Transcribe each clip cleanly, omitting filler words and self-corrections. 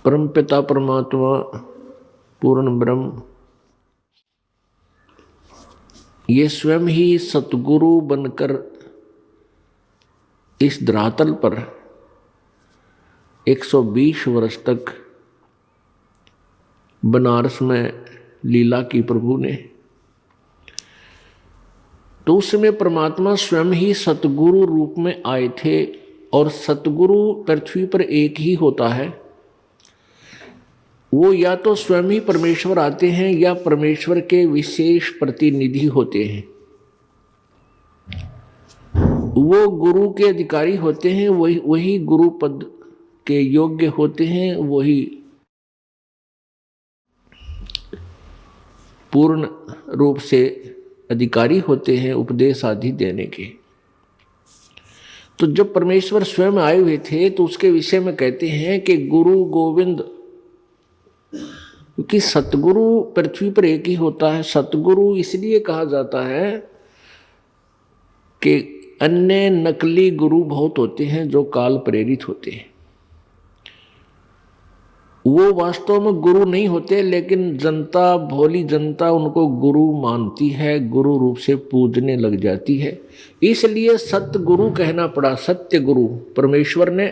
परमपिता परमात्मा पूर्ण ब्रह्म ये स्वयं ही सतगुरु बनकर इस धरातल पर 120 वर्ष तक बनारस में लीला की प्रभु ने। तो उस समय परमात्मा स्वयं ही सतगुरु रूप में आए थे। और सतगुरु पृथ्वी पर एक ही होता है, वो या तो स्वयं ही परमेश्वर आते हैं या परमेश्वर के विशेष प्रतिनिधि होते हैं। वो गुरु के अधिकारी होते हैं, वही गुरु पद के योग्य होते हैं, वही पूर्ण रूप से अधिकारी होते हैं उपदेश आदि देने के। तो जब परमेश्वर स्वयं आए हुए थे तो उसके विषय में कहते हैं कि गुरु गोविंद, क्योंकि सतगुरु पृथ्वी पर एक ही होता है। सतगुरु इसलिए कहा जाता है कि अन्य नकली गुरु बहुत होते हैं जो काल प्रेरित होते हैं। वो वास्तव में गुरु नहीं होते, लेकिन जनता, भोली जनता उनको गुरु मानती है, गुरु रूप से पूजने लग जाती है। इसलिए सतगुरु कहना पड़ा। सत्य गुरु परमेश्वर ने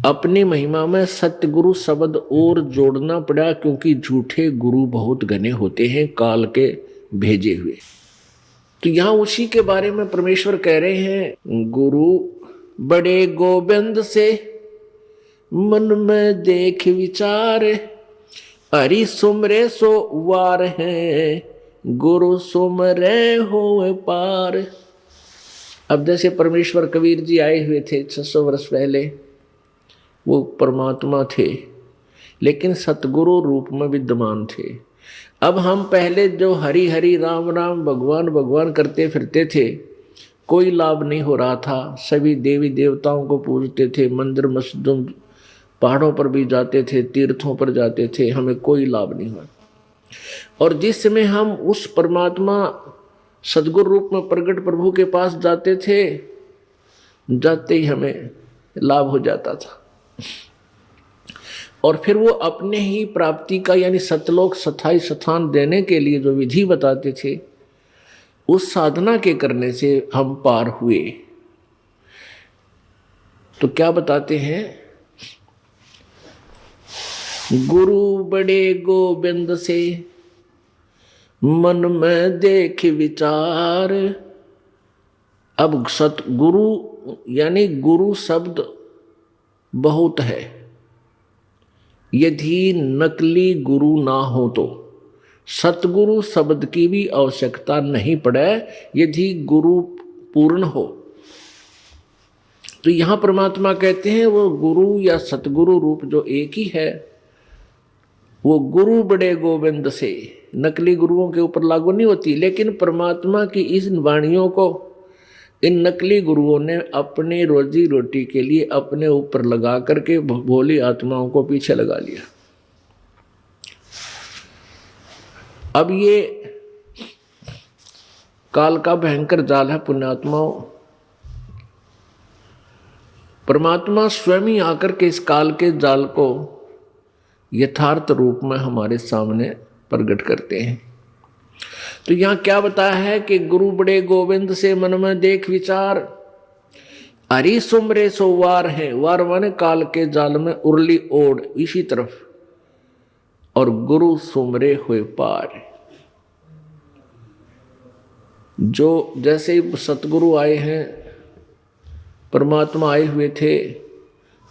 अपनी महिमा में सतगुरु शब्द और जोड़ना पड़ा, क्योंकि झूठे गुरु बहुत घने होते हैं काल के भेजे हुए। तो यहाँ उसी के बारे में परमेश्वर कह रहे हैं, गुरु बड़े गोविंद से मन में देख विचार, हरि सुमरे सो वार है, गुरु सुमरे हो पार। अब जैसे परमेश्वर कबीर जी आए हुए थे 600 वर्ष पहले, वो परमात्मा थे लेकिन सतगुरु रूप में विद्यमान थे। अब हम पहले जो हरि हरि राम राम भगवान भगवान करते फिरते थे, कोई लाभ नहीं हो रहा था। सभी देवी देवताओं को पूजते थे, मंदिर मस्जिदों पहाड़ों पर भी जाते थे, तीर्थों पर जाते थे, हमें कोई लाभ नहीं हुआ। और जिस समय हम उस परमात्मा सद्गुरु रूप में प्रगट प्रभु के पास जाते थे, जाते ही हमें लाभ हो जाता था। और फिर वो अपने ही प्राप्ति का यानी सतलोक स्थायी स्थान देने के लिए जो विधि बताते थे, उस साधना के करने से हम पार हुए। तो क्या बताते हैं, गुरु बड़े गोविंद से मन में देख विचार। अब सतगुरु यानी गुरु शब्द बहुत है। यदि नकली गुरु ना हो तो सतगुरु शब्द की भी आवश्यकता नहीं पड़े, यदि गुरु पूर्ण हो। तो यहां परमात्मा कहते हैं वो गुरु या सतगुरु रूप जो एक ही है, वो गुरु बड़े गोविंद से, नकली गुरुओं के ऊपर लागू नहीं होती। लेकिन परमात्मा की इस वाणियों को इन नकली गुरुओं ने अपनी रोजी रोटी के लिए अपने ऊपर लगा करके भोली आत्माओं को पीछे लगा लिया। अब ये काल का भयंकर जाल है पुण्यात्माओं। परमात्मा स्वयं ही आकर के इस काल के जाल को यथार्थ रूप में हमारे सामने प्रकट करते हैं। तो यहाँ क्या बताया है कि गुरु बड़े गोविंद से मन में देख विचार, हरि सुमरे सो वार है। वार माने काल के जाल में उरली ओढ़ इसी तरफ, और गुरु सुमरे हुए पार। जो जैसे सतगुरु आए हैं, परमात्मा आए हुए थे,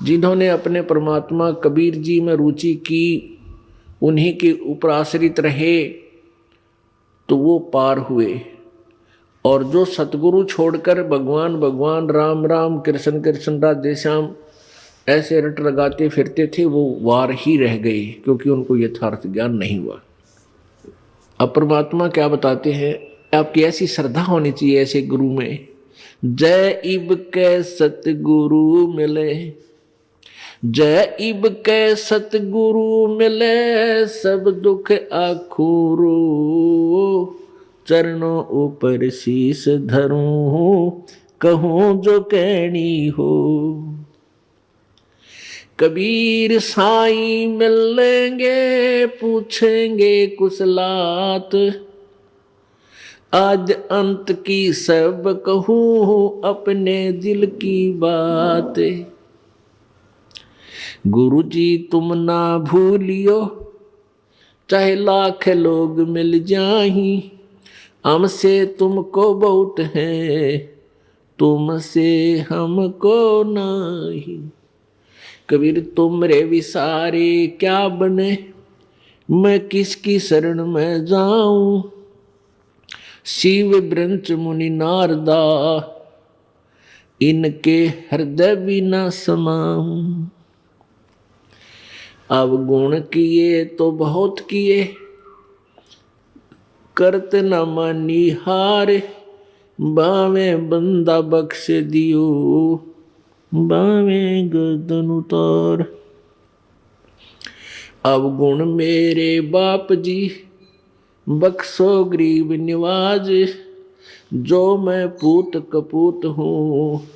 जिन्होंने अपने परमात्मा कबीर जी में रुचि की, उन्हीं के ऊपर आश्रित रहे, तो वो पार हुए। और जो सतगुरु छोड़कर भगवान भगवान राम राम कृष्ण कृष्ण राधे श्याम ऐसे रट लगाते फिरते थे, वो वार ही रह गए, क्योंकि उनको यथार्थ ज्ञान नहीं हुआ। अब परमात्मा क्या बताते हैं, आपकी ऐसी श्रद्धा होनी चाहिए ऐसे गुरु में। जय इब के सतगुरु मिले, जय इब के सतगुरु मिले, सब दुख आखुरो, चरणों ऊपर शीस धरूं, कहूं जो कहनी हो। कबीर साईं मिल लेंगे पूछेंगे कुशलात, आज अंत की सब कहूँ अपने दिल की बात। गुरु जी तुम ना भूलियो चाहे लाख लोग मिल जाही, हमसे तुमको बहुत है तुमसे हमको नहीं। कबीर तुमरे विसारे क्या बने, मैं किसकी शरण में जाऊं, शिव ब्रंच मुनि नारदा इनके हृदय भी न समाऊं। अब गुण किए तो बहुत किए करत न मानी हार, बावे बंदा बख्श दियो बावे गर्दन उतार। अब गुण मेरे बाप जी बख्शो गरीब निवाज, जो मैं पूत कपूत हूँ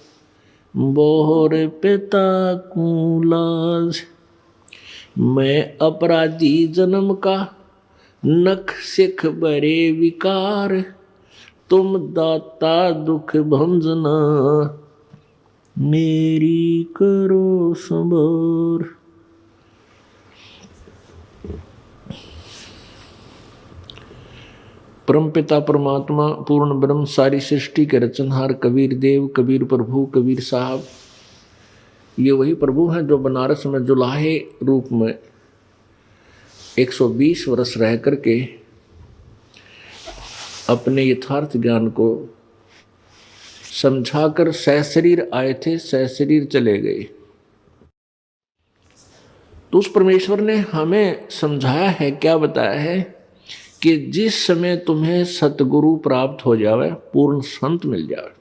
बोहर पिता को लाज। मैं अपराधी जन्म का नख सिख बरे विकार, तुम दाता दुख भंजना मेरी करो संभार। परमपिता परमात्मा पूर्ण ब्रह्म सारी सृष्टि के रचनहार कबीर देव, कबीर प्रभु, कबीर साहब, ये वही प्रभु हैं जो बनारस में जुलाहे रूप में 120 वर्ष रह करके अपने यथार्थ ज्ञान को समझाकर सहशरीर आए थे, सहशरीर चले गए। तो उस परमेश्वर ने हमें समझाया है, क्या बताया है कि जिस समय तुम्हें सतगुरु प्राप्त हो जावे, पूर्ण संत मिल जावे,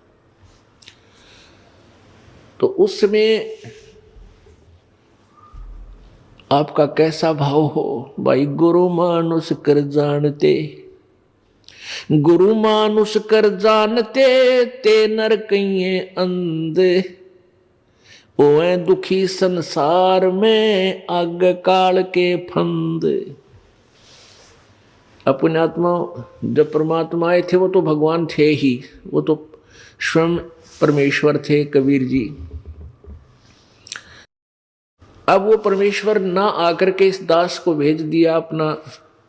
तो उस समय आपका कैसा भाव हो। भाई गुरु मानुष कर जानते, गुरु मानुष कर जानते, ते नर कहिए अंधे, ओए दुखी संसार में आग काल के फंद। अपने आत्मा जब परमात्मा आए थे वो तो भगवान थे ही, वो तो स्वयं परमेश्वर थे कबीर जी। अब वो परमेश्वर ना आकर के इस दास को भेज दिया अपना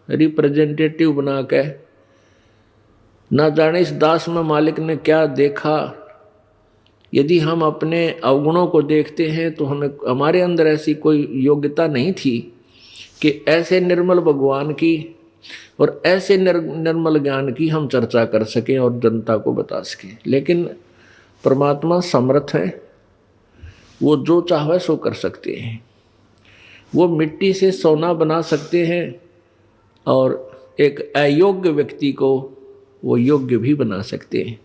रिप्रेजेंटेटिव बना के, ना जाने इस दास में मालिक ने क्या देखा। यदि हम अपने अवगुणों को देखते हैं तो हमें, हमारे अंदर ऐसी कोई योग्यता नहीं थी कि ऐसे निर्मल भगवान की और ऐसे निर्मल ज्ञान की हम चर्चा कर सकें और जनता को बता सकें। लेकिन परमात्मा समर्थ है, वो जो चाहे सो कर सकते हैं। वो मिट्टी से सोना बना सकते हैं और एक अयोग्य व्यक्ति को वो योग्य भी बना सकते हैं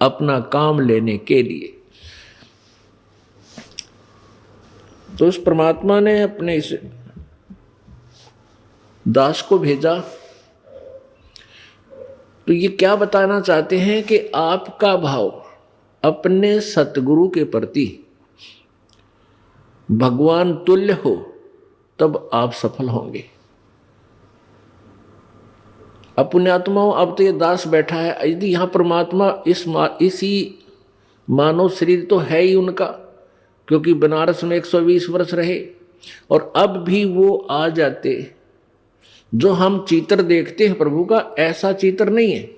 अपना काम लेने के लिए। तो उस परमात्मा ने अपने इस दास को भेजा, तो ये क्या बताना चाहते हैं कि आपका भाव अपने सतगुरु के प्रति भगवान तुल्य हो तब आप सफल होंगे। अपने आत्माओं, अब तो ये दास बैठा है, यदि यहाँ परमात्मा इसी मानव शरीर तो है ही उनका, क्योंकि बनारस में 120 वर्ष रहे, और अब भी वो आ जाते। जो हम चित्र देखते हैं प्रभु का, ऐसा चित्र नहीं है।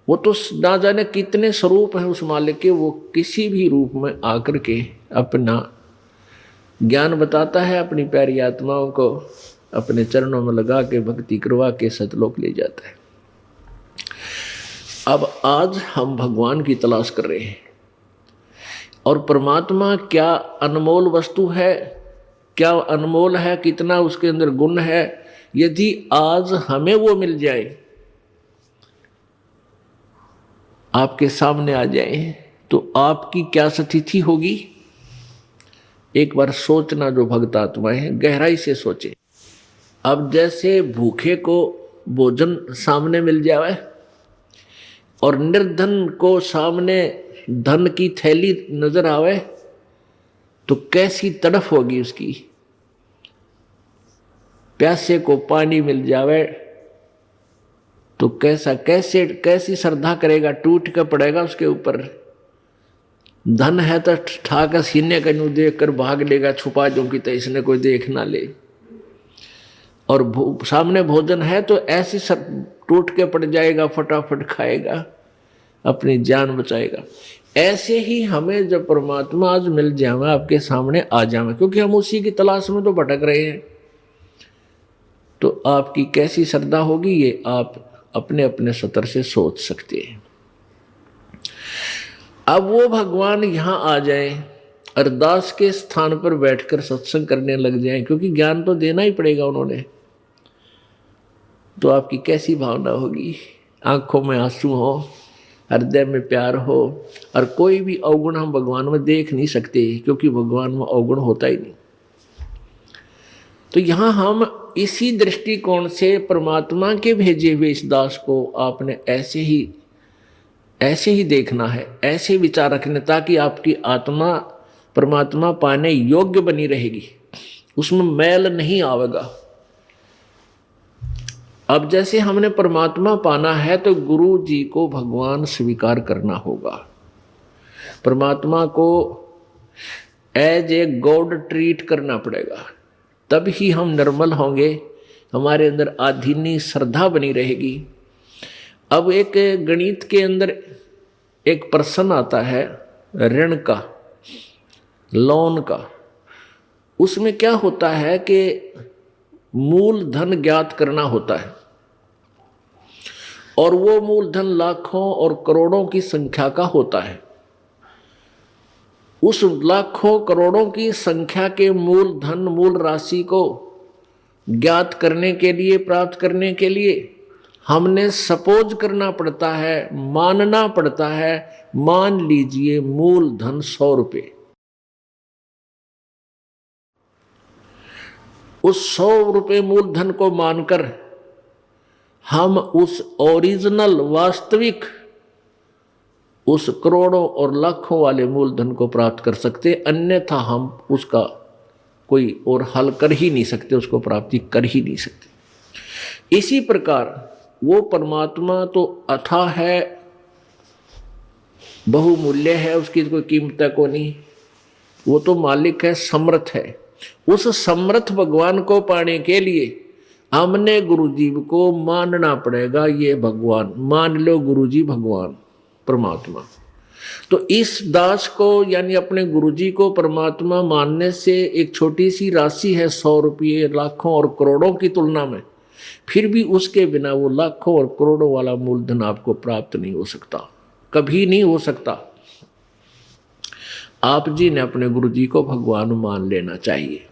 वो तो ना जाने कितने स्वरूप हैं उस मालिक के, वो किसी भी रूप में आकर के अपना ज्ञान बताता है, अपनी प्यारी आत्माओं को अपने चरणों में लगा के भक्ति करवा के सतलोक ले जाता है। अब आज हम भगवान की तलाश कर रहे हैं, और परमात्मा क्या अनमोल वस्तु है, क्या अनमोल है, कितना उसके अंदर गुण है। यदि आज हमें वो मिल जाए, आपके सामने आ जाए, तो आपकी क्या स्थिति होगी। एक बार सोचना, जो भक्त आत्माएं हैं गहराई से सोचे। अब जैसे भूखे को भोजन सामने मिल जाए और निर्धन को सामने धन की थैली नजर आवे, तो कैसी तड़फ होगी उसकी। प्यासे को पानी मिल जावे तो कैसी श्रद्धा करेगा, टूट कर पड़ेगा उसके ऊपर। धन है तो ठाकर सीने का यूं देख कर भाग लेगा, छुपा जो कि तो इसने कोई देख ना ले। और सामने भोजन है तो ऐसी सब टूट के पड़ जाएगा, फटाफट खाएगा, अपनी जान बचाएगा। ऐसे ही हमें जब परमात्मा आज मिल जाए, आपके सामने आ जाए, क्योंकि हम उसी की तलाश में तो भटक रहे हैं, तो आपकी कैसी श्रद्धा होगी ये आप अपने अपने स्तर से सोच सकते हैं। अब वो भगवान यहां आ जाए, अरदास के स्थान पर बैठकर सत्संग करने लग जाए, क्योंकि ज्ञान तो देना ही पड़ेगा उन्होंने, तो आपकी कैसी भावना होगी। आंखों में आंसू हो, हृदय में प्यार हो, और कोई भी अवगुण हम भगवान में देख नहीं सकते, क्योंकि भगवान में अवगुण होता ही नहीं। तो यहां हम इसी दृष्टिकोण से परमात्मा के भेजे हुए इस दास को आपने ऐसे ही देखना है, ऐसे विचार रखने, ताकि आपकी आत्मा परमात्मा पाने योग्य बनी रहेगी, उसमें मैल नहीं आवेगा। अब जैसे हमने परमात्मा पाना है तो गुरु जी को भगवान स्वीकार करना होगा। परमात्मा को एज ए गॉड ट्रीट करना पड़ेगा, तब ही हम निर्मल होंगे, हमारे अंदर आधीनी श्रद्धा बनी रहेगी। अब एक गणित के अंदर एक प्रश्न आता है ऋण का, लोन का। उसमें क्या होता है कि मूल धन ज्ञात करना होता है, और वो मूल धन लाखों और करोड़ों की संख्या का होता है। उस लाखों करोड़ों की संख्या के मूल धन, मूल राशि को ज्ञात करने के लिए, प्राप्त करने के लिए हमने सपोज करना पड़ता है, मानना पड़ता है। मान लीजिए मूल धन 100 रुपये। उस 100 रुपये मूल धन को मानकर हम उस ओरिजिनल वास्तविक उस करोड़ों और लाखों वाले मूलधन को प्राप्त कर सकते, अन्यथा हम उसका कोई और हल कर ही नहीं सकते, उसको प्राप्ति कर ही नहीं सकते। इसी प्रकार वो परमात्मा तो अथाह है, बहुमूल्य है, उसकी कोई कीमत को नहीं, वो तो मालिक है, समर्थ है। उस समर्थ भगवान को पाने के लिए हमने गुरुजी को मानना पड़ेगा। ये भगवान मान लो, गुरुजी भगवान परमात्मा। तो इस दास को यानी अपने गुरुजी को परमात्मा मानने से एक छोटी सी राशि है 100 रुपये लाखों और करोड़ों की तुलना में, फिर भी उसके बिना वो लाखों और करोड़ों वाला मूलधन आपको प्राप्त नहीं हो सकता, कभी नहीं हो सकता। आप जी ने अपने गुरुजी को भगवान मान लेना चाहिए।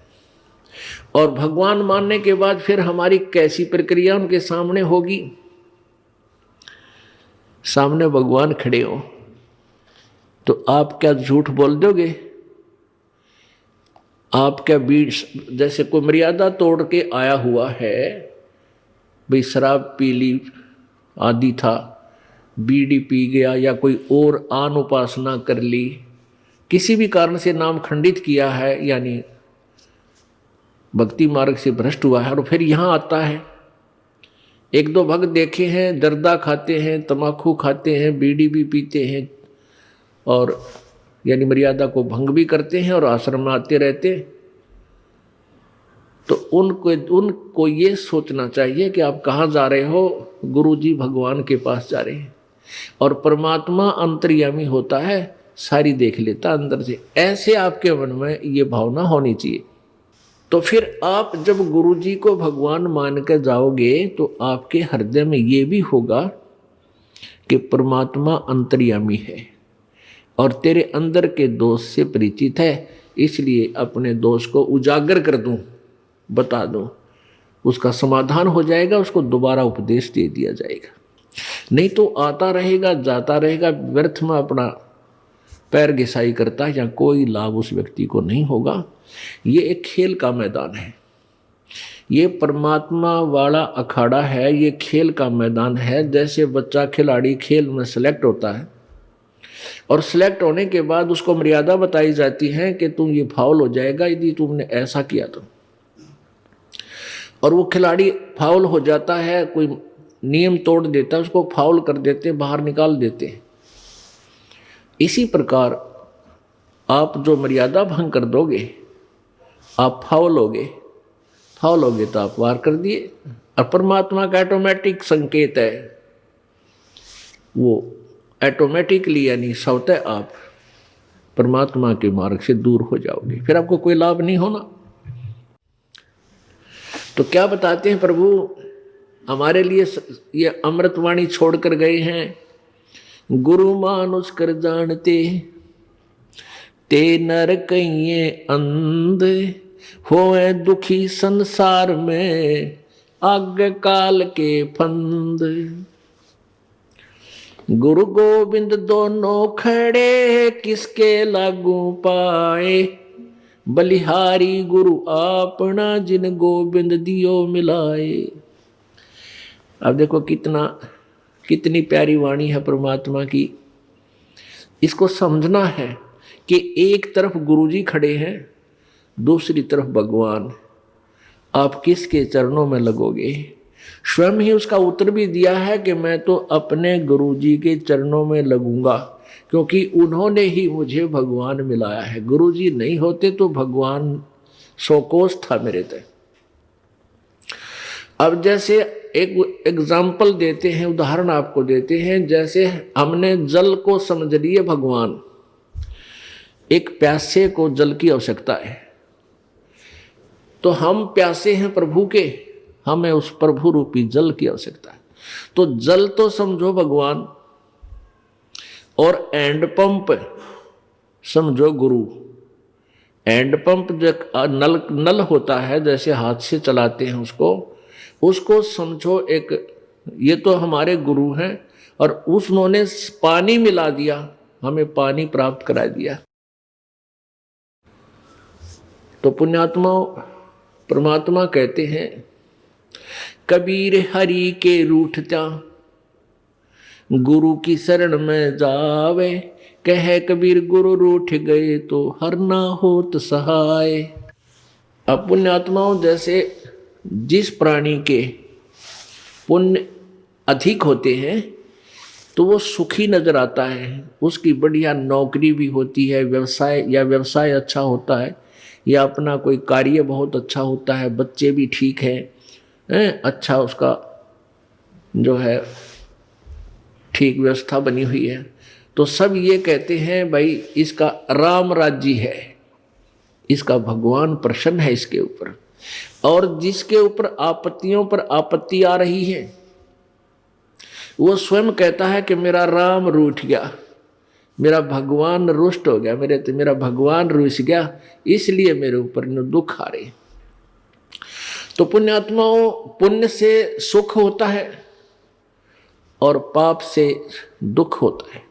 और भगवान मानने के बाद फिर हमारी कैसी प्रक्रिया उनके सामने होगी। सामने भगवान खड़े हो तो आप क्या झूठ बोल दोगे? आप क्या जैसे कोई मर्यादा तोड़ के आया हुआ है, भाई शराब पी ली आदि था, बीड़ी पी गया या कोई और आन उपासना कर ली, किसी भी कारण से नाम खंडित किया है, यानी भक्ति मार्ग से भ्रष्ट हुआ है, और फिर यहाँ आता है। एक दो भक्त देखे हैं, जर्दा खाते हैं, तम्बाकू खाते हैं, बीड़ी भी पीते हैं, और यानी मर्यादा को भंग भी करते हैं और आश्रम में आते रहते हैं। तो उनको ये सोचना चाहिए कि आप कहाँ जा रहे हो? गुरुजी भगवान के पास जा रहे हैं। और परमात्मा अंतर्यामी होता है, सारी देख लेता अंदर से। ऐसे आपके मन में ये भावना होनी चाहिए। तो फिर आप जब गुरुजी को भगवान मान कर जाओगे तो आपके हृदय में ये भी होगा कि परमात्मा अंतर्यामी है और तेरे अंदर के दोष से परिचित है, इसलिए अपने दोष को उजागर कर दूं, बता दूं, उसका समाधान हो जाएगा, उसको दोबारा उपदेश दे दिया जाएगा। नहीं तो आता रहेगा, जाता रहेगा, व्यर्थ में अपना पैर घिसाई करता है, या कोई लाभ उस व्यक्ति को नहीं होगा। ये एक खेल का मैदान है, ये परमात्मा वाला अखाड़ा है, ये खेल का मैदान है। जैसे बच्चा खिलाड़ी खेल में सेलेक्ट होता है, और सिलेक्ट होने के बाद उसको मर्यादा बताई जाती है कि तुम ये फाउल हो जाएगा यदि तुमने ऐसा किया तो। और वो खिलाड़ी फाउल हो जाता है, कोई नियम तोड़ देता है, उसको फाउल कर देते, बाहर निकाल देते हैं। इसी प्रकार आप जो मर्यादा भंग कर दोगे आप फाउल होगे, फाउल होगे तो आप वार कर दिए। और परमात्मा का ऑटोमेटिक संकेत है, वो ऑटोमेटिकली यानी स्वतः आप परमात्मा के मार्ग से दूर हो जाओगे, फिर आपको कोई लाभ नहीं होना। तो क्या बताते हैं प्रभु हमारे लिए, ये अमृतवाणी छोड़कर गए हैं, गुरु मानुष कर जानते ते नर कहिए अंध, होए दुखी संसार में आगे काल के फंद। गुरु गोविंद दोनों खड़े किसके लागू पाए, बलिहारी गुरु आपना जिन गोविंद दियो मिलाए। अब देखो कितनी प्यारी वाणी है परमात्मा की। इसको समझना है कि एक तरफ गुरुजी खड़े हैं, दूसरी तरफ भगवान, आप किसके चरणों में लगोगे। स्वयं ही उसका उत्तर भी दिया है कि मैं तो अपने गुरुजी के चरणों में लगूंगा, क्योंकि उन्होंने ही मुझे भगवान मिलाया है। गुरुजी नहीं होते तो भगवान शोकोश था मेरे तक। अब जैसे एक एग्जाम्पल देते हैं, उदाहरण आपको देते हैं, जैसे हमने जल को समझ लिए भगवान, एक प्यासे को जल की आवश्यकता है, तो हम प्यासे हैं प्रभु के, हमें उस प्रभु रूपी जल की आवश्यकता है। तो जल तो समझो भगवान, और एंड पंप समझो गुरु। एंड पंप जो नल होता है, जैसे हाथ से चलाते हैं उसको समझो एक, ये तो हमारे गुरु हैं, और उन्होंने पानी मिला दिया, हमें पानी प्राप्त करा दिया। तो पुण्यात्मा परमात्मा कहते हैं, कबीर हरि के रूठता गुरु की शरण में जावे, कहे कबीर गुरु रूठ गए तो हर ना होत सहाय। अब पुण्यात्माओं, जैसे जिस प्राणी के पुण्य अधिक होते हैं तो वो सुखी नजर आता है, उसकी बढ़िया नौकरी भी होती है, व्यवसाय अच्छा होता है, या अपना कोई कार्य बहुत अच्छा होता है, बच्चे भी ठीक हैं, अच्छा उसका जो है ठीक व्यवस्था बनी हुई है, तो सब ये कहते हैं भाई इसका राम राज्य है, इसका भगवान प्रसन्न है इसके ऊपर। और जिसके ऊपर आपत्तियों पर आपत्ति आ रही है वो स्वयं कहता है कि मेरा राम रूठ गया, मेरा भगवान रुष्ट हो गया, मेरा भगवान रुस गया, इसलिए मेरे ऊपर दुख आ रहे। तो पुण्यात्माओं, पुण्य से सुख होता है और पाप से दुख होता है।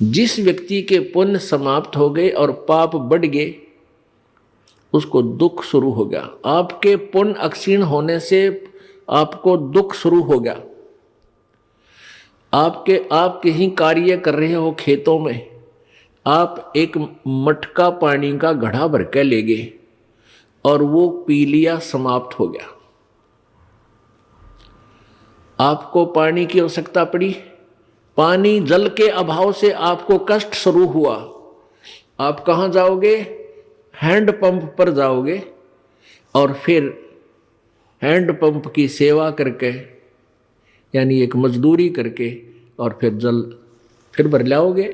जिस व्यक्ति के पुण्य समाप्त हो गए और पाप बढ़ गए उसको दुख शुरू हो गया। आपके पुण्य अक्षीण होने से आपको दुख शुरू हो गया। आप कहीं कार्य कर रहे हो खेतों में, आप एक मटका पानी का घड़ा भर के ले गए और वो पी लिया, समाप्त हो गया। आपको पानी की आवश्यकता पड़ी, पानी जल के अभाव से आपको कष्ट शुरू हुआ, आप कहाँ जाओगे? हैंड पंप पर जाओगे और फिर हैंड पंप की सेवा करके, यानी एक मजदूरी करके, और फिर जल फिर भर लाओगे।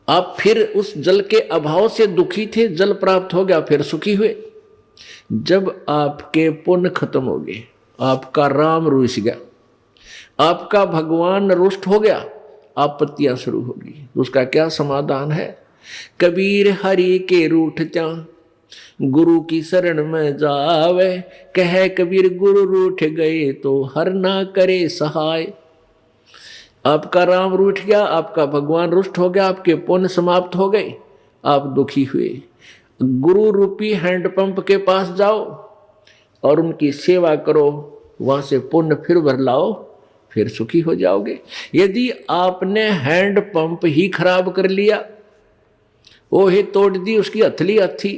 आप फिर उस जल के अभाव से दुखी थे, जल प्राप्त हो गया, फिर सुखी हुए। जब आपके पुण्य खत्म हो गए, आपका राम रुस गया, आपका भगवान रुष्ट हो गया, आपत्तियां शुरू होगी। उसका क्या समाधान है? कबीर हरि के रूठत्या गुरु की शरण में जावे, कहे कबीर गुरु रूठ गए तो हर ना करे सहाय। आपका राम रूठ गया, आपका भगवान रुष्ट हो गया, आपके पुण्य समाप्त हो गए, आप दुखी हुए। गुरु रूपी हैंडपंप के पास जाओ और उनकी सेवा करो, वहां से पुण्य फिर भर लाओ, फिर सुखी हो जाओगे। यदि आपने हैंड पंप ही खराब कर लिया, वो ही तोड़ दी उसकी हथली हथी,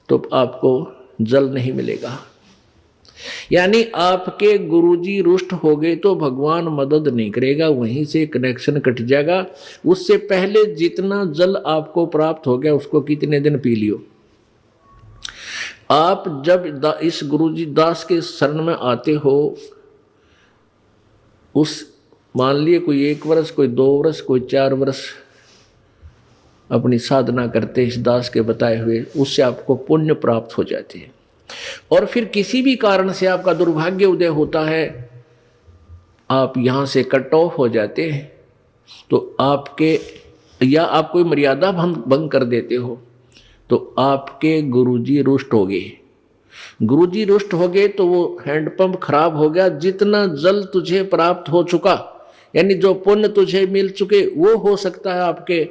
तो आपको जल नहीं मिलेगा। यानी आपके गुरुजी रुष्ट हो गए तो भगवान मदद नहीं करेगा, वहीं से कनेक्शन कट जाएगा। उससे पहले जितना जल आपको प्राप्त हो गया उसको कितने दिन पी लियो। आप जब इस गुरुजी दास के शरण में आते हो, उस मान लिए कोई 1 वर्ष, कोई 2 वर्ष, कोई 4 वर्ष अपनी साधना करते इस दास के बताए हुए, उससे आपको पुण्य प्राप्त हो जाती है। और फिर किसी भी कारण से आपका दुर्भाग्य उदय होता है, आप यहाँ से कट ऑफ हो जाते हैं, तो आपके या आप कोई मर्यादा भंग कर देते हो, तो आपके गुरुजी रुष्ट हो गए। गुरुजी रुष्ट हो गए तो वो हैंडपंप खराब हो गया। जितना जल तुझे प्राप्त हो चुका, यानी जो पुण्य तुझे मिल चुके, वो हो सकता है आपके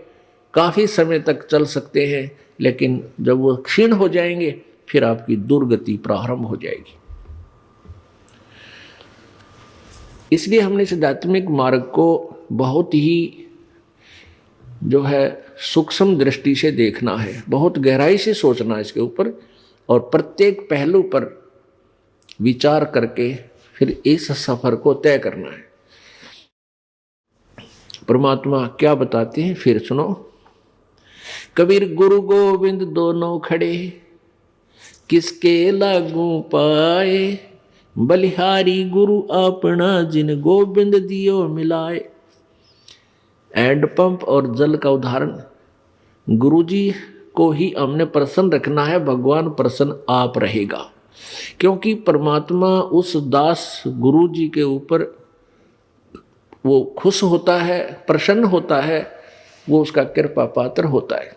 काफी समय तक चल सकते हैं, लेकिन जब वो क्षीण हो जाएंगे फिर आपकी दुर्गति प्रारंभ हो जाएगी। इसलिए हमने इस आध्यात्मिक मार्ग को बहुत ही जो है सूक्ष्म दृष्टि से देखना है, बहुत गहराई से सोचना है इसके ऊपर, और प्रत्येक पहलू पर विचार करके फिर इस सफर को तय करना है। परमात्मा क्या बताते हैं फिर सुनो। कबीर गुरु गोविंद दोनों खड़े, किसके लागू पाए, बलिहारी गुरु अपना जिन गोविंद दियो मिलाए। हैंड पंप और जल का उदाहरण, गुरुजी को ही हमने प्रसन्न रखना है, भगवान प्रसन्न आप रहेगा। क्योंकि परमात्मा उस दास गुरुजी के ऊपर वो खुश होता है, प्रसन्न होता है, वो उसका कृपा पात्र होता है।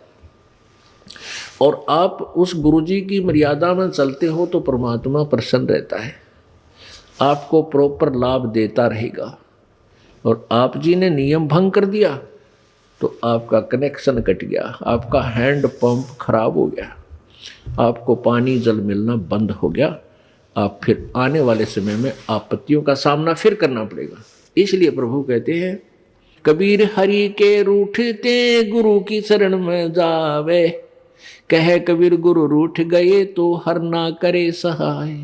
और आप उस गुरुजी की मर्यादा में चलते हो तो परमात्मा प्रसन्न रहता है, आपको प्रॉपर लाभ देता रहेगा। और आप जी ने नियम भंग कर दिया तो आपका कनेक्शन कट गया, आपका हैंड पंप खराब हो गया, आपको पानी जल मिलना बंद हो गया। आप फिर आने वाले समय में आपत्तियों का सामना फिर करना पड़ेगा। इसलिए प्रभु कहते हैं, कबीर हरि के रूठते गुरु की शरण में जावे, कहे कबीर गुरु रूठ गए तो हर ना करे सहाय।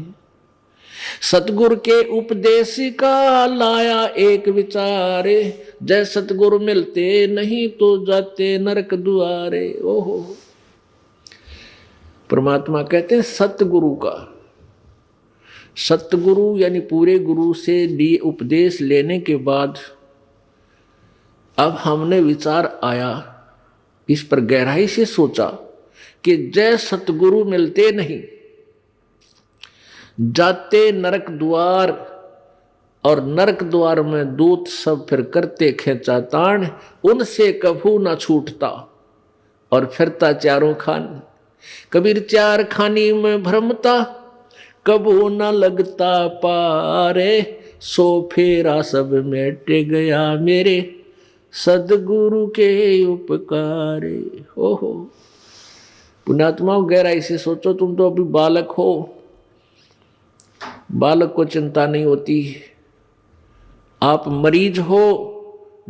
सतगुरु के उपदेश का लाया एक विचारे, जय सतगुरु मिलते नहीं तो जाते नरक दुआरे। ओहो, परमात्मा कहते हैं सतगुरु का, सतगुरु यानी पूरे गुरु से लिए उपदेश लेने के बाद अब हमने विचार आया, इस पर गहराई से सोचा कि जय सतगुरु मिलते नहीं, जाते नरक द्वार, और नरक द्वार में दूत सब फिर करते खेचा ताण, उनसे कभू न छूटता और फिरता चारों खान। कबीर चार खानी में भ्रमता, कभू न लगता पारे, सो फेरा सब मिट गया मेरे सदगुरु के उपकारे। ओहो पुण्यात्मा, गहराई से सोचो, तुम तो अभी बालक हो, बालक को चिंता नहीं होती। आप मरीज हो,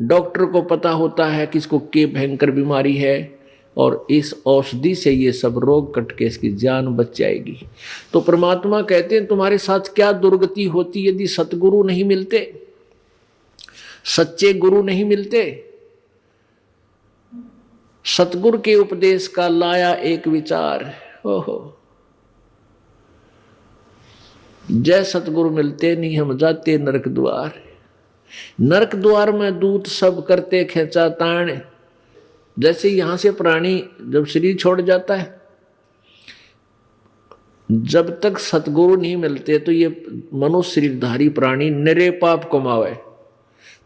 डॉक्टर को पता होता है कि इसको क्या भयंकर बीमारी है, और इस औषधि से ये सब रोग कट के इसकी जान बच जाएगी। तो परमात्मा कहते हैं तुम्हारे साथ क्या दुर्गति होती यदि सतगुरु नहीं मिलते, सच्चे गुरु नहीं मिलते। सतगुरु के उपदेश का लाया एक विचार, ओहो जय सतगुरु मिलते नहीं हम जाते नरक द्वार। नरक द्वार में दूत सब करते खेचा ताण। जैसे यहां से प्राणी जब शरीर छोड़ जाता है, जब तक सतगुरु नहीं मिलते तो ये मनुष्य शरीरधारी प्राणी निरे पाप कमावे,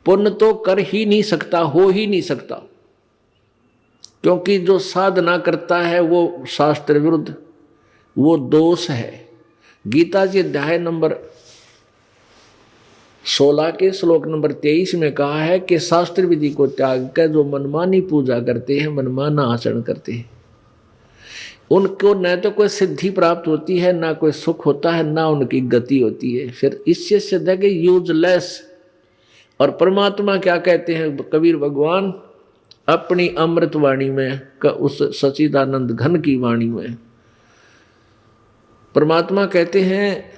पुण्य तो कर ही नहीं सकता, हो ही नहीं सकता। क्योंकि जो साधना करता है वो शास्त्र विरुद्ध, वो दोष है। गीता जी अध्याय नंबर 16 के श्लोक नंबर 23 में कहा है कि शास्त्र विधि को त्याग कर जो मनमानी पूजा करते हैं, मनमाना आचरण करते हैं, उनको न तो कोई सिद्धि प्राप्त होती है, ना कोई सुख होता है, ना उनकी गति होती है। फिर इससे सिद्ध है कि यूजलेस। और परमात्मा क्या कहते हैं कबीर भगवान अपनी अमृत वाणी में, उस सच्चिदानंद घन की वाणी में परमात्मा कहते हैं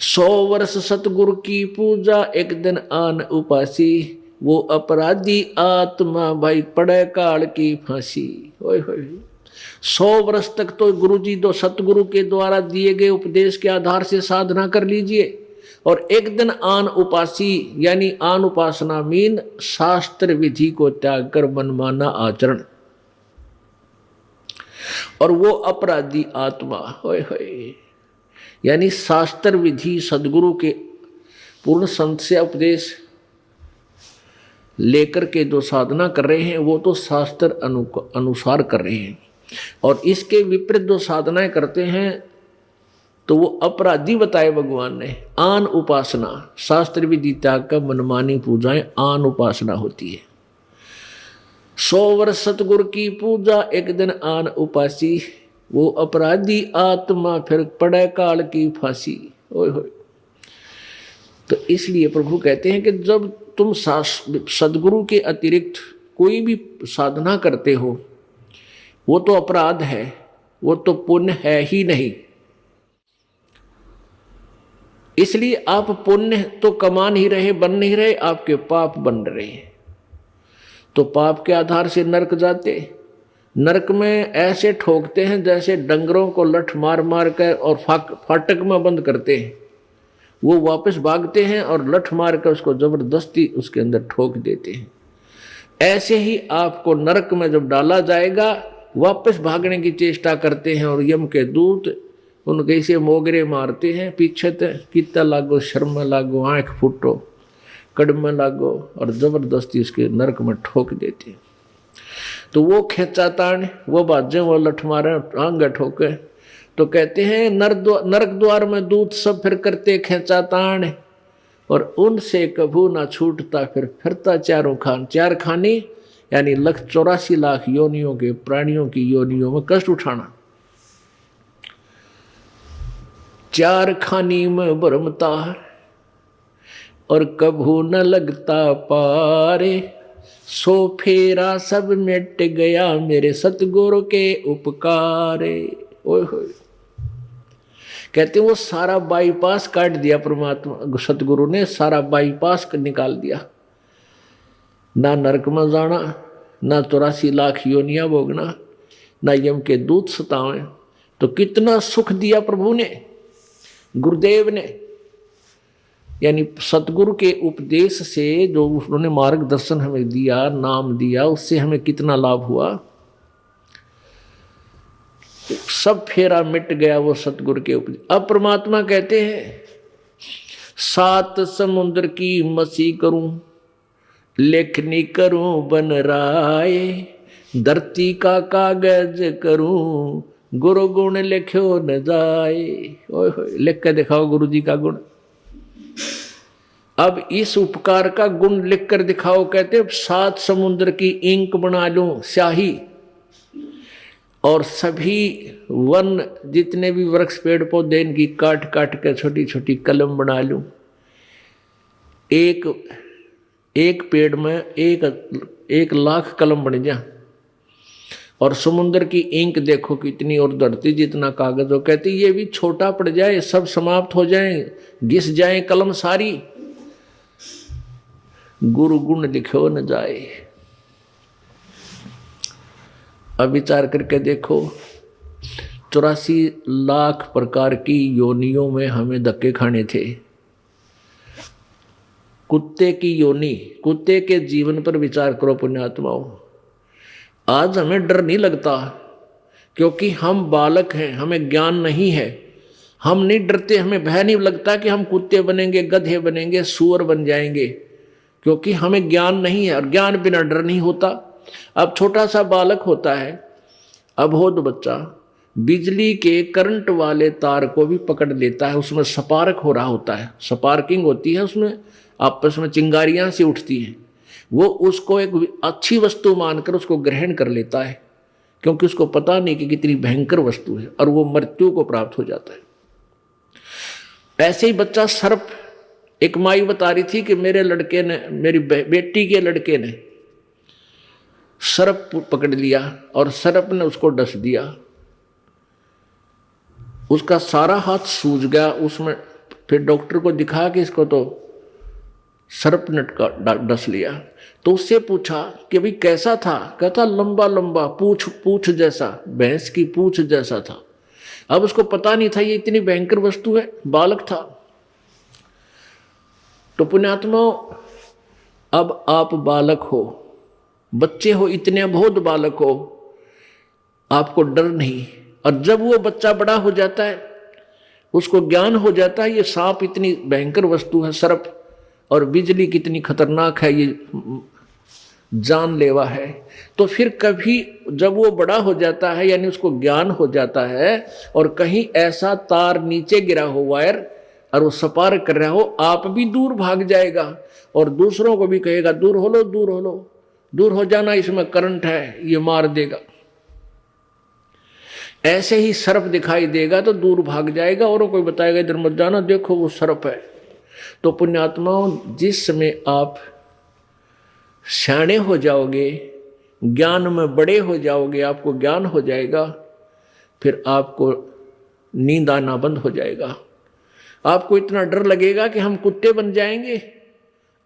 100 वर्ष सतगुरु की पूजा, एक दिन आन उपासी, वो अपराधी आत्मा भाई पड़े काल की फांसी। ओए होए 100 वर्ष तक तो गुरुजी दो सतगुरु के द्वारा दिए गए उपदेश के आधार से साधना कर लीजिए, और एक दिन आन उपासी यानी आन उपासना मीन शास्त्र विधि को त्याग कर मनमाना आचरण, और वो अपराधी आत्मा होए होए यानी शास्त्र विधि सदगुरु के पूर्ण संत से उपदेश लेकर के जो साधना कर रहे हैं वो तो शास्त्र अनुसार कर रहे हैं, और इसके विपरीत जो साधनाएं करते हैं तो वो अपराधी बताए भगवान ने। आन उपासना शास्त्र विधि त्याग का मनमानी पूजाएं आन उपासना होती है। 100 वर्ष सतगुरु की पूजा, एक दिन आन उपासी, वो अपराधी आत्मा फिर पड़े काल की फांसी। ओए होए तो इसलिए प्रभु कहते हैं कि जब तुम सदगुरु के अतिरिक्त कोई भी साधना करते हो वो तो अपराध है, वो तो पुण्य है ही नहीं। इसलिए आप पुण्य तो कमा नहीं रहे, बन नहीं रहे, आपके पाप बन रहे हैं। तो पाप के आधार से नरक जाते, नरक में ऐसे ठोकते हैं जैसे डंगरों को लठ मार मार कर और फाटक में बंद करते हैं, वो वापस भागते हैं और लठ मार कर उसको जबरदस्ती उसके अंदर ठोक देते हैं। ऐसे ही आपको नरक में जब डाला जाएगा वापस भागने की चेष्टा करते हैं, और यम के दूत उनके से मोगरे मारते हैं, पीछे तक कितना लागो, शर्म लागो, आंख फूटो, कड़म लागो, और जबरदस्ती उसके नरक में ठोक देते हैं। तो वो खेचातान, वो बाजे, वो लठ मारे, आंग ठोके, तो कहते हैं नरक द्वार में दूत सब फिर करते खेचातान, और उनसे कभू ना छूटता फिर फिरता चारों खान। चार खानी यानी 1,84,00,000 योनियों के प्राणियों की योनियों में कष्ट उठाना। चार खानी में भरमता और कभू न लगता पारे, सो फेरा सब मिट गया मेरे सतगुरु के उपकारे। ओए होए कहते वो सारा बाईपास काट दिया परमात्मा सतगुरु ने, सारा बाईपास निकाल दिया। ना नरक में जाना, ना 84,00,000 योनियां भोगना, ना यम के दूत सतावें। तो कितना सुख दिया प्रभु ने, गुरुदेव ने, यानी सतगुरु के उपदेश से जो उन्होंने मार्गदर्शन हमें दिया, नाम दिया, उससे हमें कितना लाभ हुआ। सब फेरा मिट गया वो सतगुरु के उपदेश। अब परमात्मा कहते हैं 7 समुद्र की मसी करूं, लेखनी करूं बन राय, धरती का कागज करूं, गुरु गुण लिखो न जाए। ओए होए लिख के दिखाओ गुरु जी का गुण। अब इस उपकार का गुण लिख कर दिखाओ। कहते 7 समुद्र की इंक बना लूं, स्याही, और सभी वन जितने भी वृक्ष पेड़ पौधे इनकी काट काट के छोटी छोटी कलम बना लूं। एक पेड़ में 1,00,000 कलम बन जा। और समुद्र की इंक देखो कितनी, और धरती जितना कागज हो। कहते ये भी छोटा पड़ जाए, सब समाप्त हो जाए, घिस जाए कलम सारी, गुरु गुण लिखो न जाए। अब विचार करके देखो 84,00,000 प्रकार की योनियों में हमें धक्के खाने थे। कुत्ते की योनि, कुत्ते के जीवन पर विचार करो पुण्यात्माओं। आज हमें डर नहीं लगता क्योंकि हम बालक हैं, हमें ज्ञान नहीं है। हम नहीं डरते, हमें भय नहीं लगता कि हम कुत्ते बनेंगे, गधे बनेंगे, सूअर बन जाएंगे, क्योंकि हमें ज्ञान नहीं है। और ज्ञान बिना डर नहीं होता। अब छोटा सा बालक होता है, अबोध बच्चा, बिजली के करंट वाले तार को भी पकड़ लेता है। उसमें स्पार्क हो रहा होता है, स्पार्किंग होती है, उसमें आपस में चिंगारियां सी उठती हैं। वो उसको एक अच्छी वस्तु मानकर उसको ग्रहण कर लेता है क्योंकि उसको पता नहीं कि कितनी भयंकर वस्तु है, और वो मृत्यु को प्राप्त हो जाता है। ऐसे ही बच्चा सर्प, एक माई बता रही थी कि मेरे लड़के ने, मेरी बेटी के लड़के ने सर्प पकड़ लिया और सर्प ने उसको डस दिया, उसका सारा हाथ सूज गया उसमें। फिर डॉक्टर को दिखा कि इसको तो सर्प ने डस लिया। तो उससे पूछा कि भाई कैसा था? कहता लंबा लंबा, पूछ जैसा, भैंस की पूछ जैसा था। अब उसको पता नहीं था ये इतनी भयंकर वस्तु है, बालक था। तो पुण्यात्मा, अब आप बालक हो, बच्चे हो, इतने बहुत बालक हो, आपको डर नहीं। और जब वो बच्चा बड़ा हो जाता है, उसको ज्ञान हो जाता है ये सांप इतनी भयंकर वस्तु है, सर्प, और बिजली कितनी खतरनाक है, ये जानलेवा है। तो फिर कभी जब वो बड़ा हो जाता है, यानी उसको ज्ञान हो जाता है, और कहीं ऐसा तार नीचे गिरा हो, वायर, और वो सपार कर रहा हो, आप भी दूर भाग जाएगा और दूसरों को भी कहेगा दूर हो लो, दूर हो लो, दूर हो जाना, इसमें करंट है, ये मार देगा। ऐसे ही सर्प दिखाई देगा तो दूर भाग जाएगा, और कोई बताएगा इधर मत जाना, देखो वो सर्प है। तो पुण्यात्माओं, जिस समय आप सियाणे हो जाओगे, ज्ञान में बड़े हो जाओगे, आपको ज्ञान हो जाएगा, फिर आपको नींद आना बंद हो जाएगा। आपको इतना डर लगेगा कि हम कुत्ते बन जाएंगे,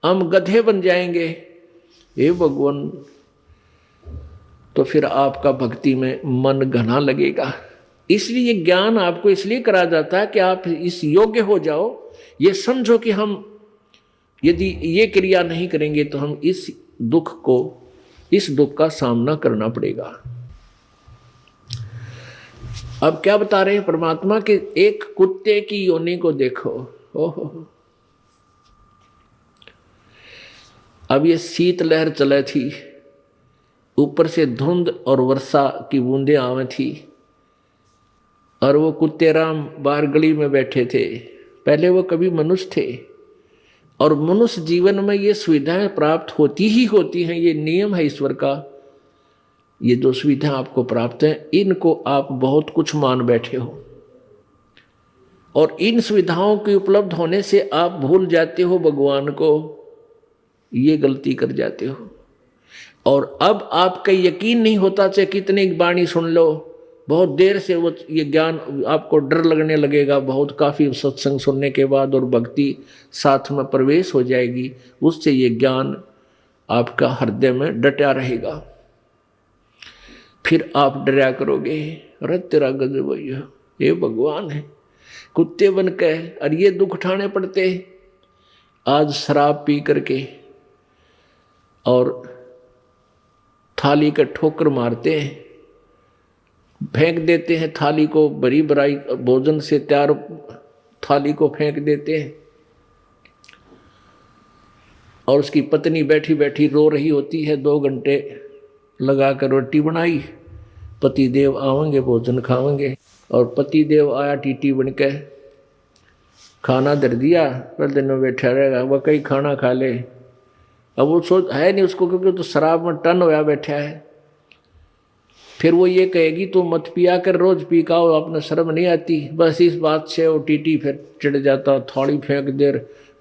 हम गधे बन जाएंगे, हे भगवान। तो फिर आपका भक्ति में मन घना लगेगा। इसलिए ज्ञान आपको इसलिए करा जाता है कि आप इस योग्य हो जाओ, ये समझो कि हम यदि ये क्रिया नहीं करेंगे तो हम इस दुख का सामना करना पड़ेगा। अब क्या बता रहे हैं परमात्मा कि एक कुत्ते की योनि को देखो, ओहो। अब ये शीत लहर चले थी, ऊपर से धुंध और वर्षा की बूंदें आवे थी, और वो कुत्ते राम बाहर गली में बैठे थे। पहले वो कभी मनुष्य थे, और मनुष्य जीवन में ये सुविधाएं प्राप्त होती ही होती हैं, ये नियम है ईश्वर का। ये जो सुविधा आपको प्राप्त है, इनको आप बहुत कुछ मान बैठे हो, और इन सुविधाओं के उपलब्ध होने से आप भूल जाते हो भगवान को, ये गलती कर जाते हो। और अब आपका यकीन नहीं होता, चाहे कितनी वाणी सुन लो, बहुत देर से वो ये ज्ञान आपको डर लगने लगेगा, बहुत काफ़ी सत्संग सुनने के बाद, और भक्ति साथ में प्रवेश हो जाएगी, उससे ये ज्ञान आपका हृदय में डटा रहेगा। फिर आप डरा करोगे, अरे तेरा गजब भैया, ये भगवान है, कुत्ते बन के और ये दुख उठाने पड़ते। आज शराब पी करके और थाली का ठोकर मारते हैं, फेंक देते हैं थाली को, बड़ी बड़ाई भोजन से तैयार थाली को फेंक देते हैं, और उसकी पत्नी बैठी बैठी रो रही होती है, 2 घंटे लगा कर रोटी बनाई, पति देव आवेंगे भोजन खावेंगे, और पति देव आया टीटी बन के, खाना धर दिया, पर दिन में बैठा रहेगा, वह कहीं खाना खा ले। अब वो सोच है नहीं उसको, क्योंकि तो शराब में टन होया बैठा है। फिर वो ये कहेगी तो मत पिया कर, रोज पी का हो, अपने शर्म नहीं आती। बस इस बात से वो टीटी फिर चिढ़ जाता, थाली फेंक दे,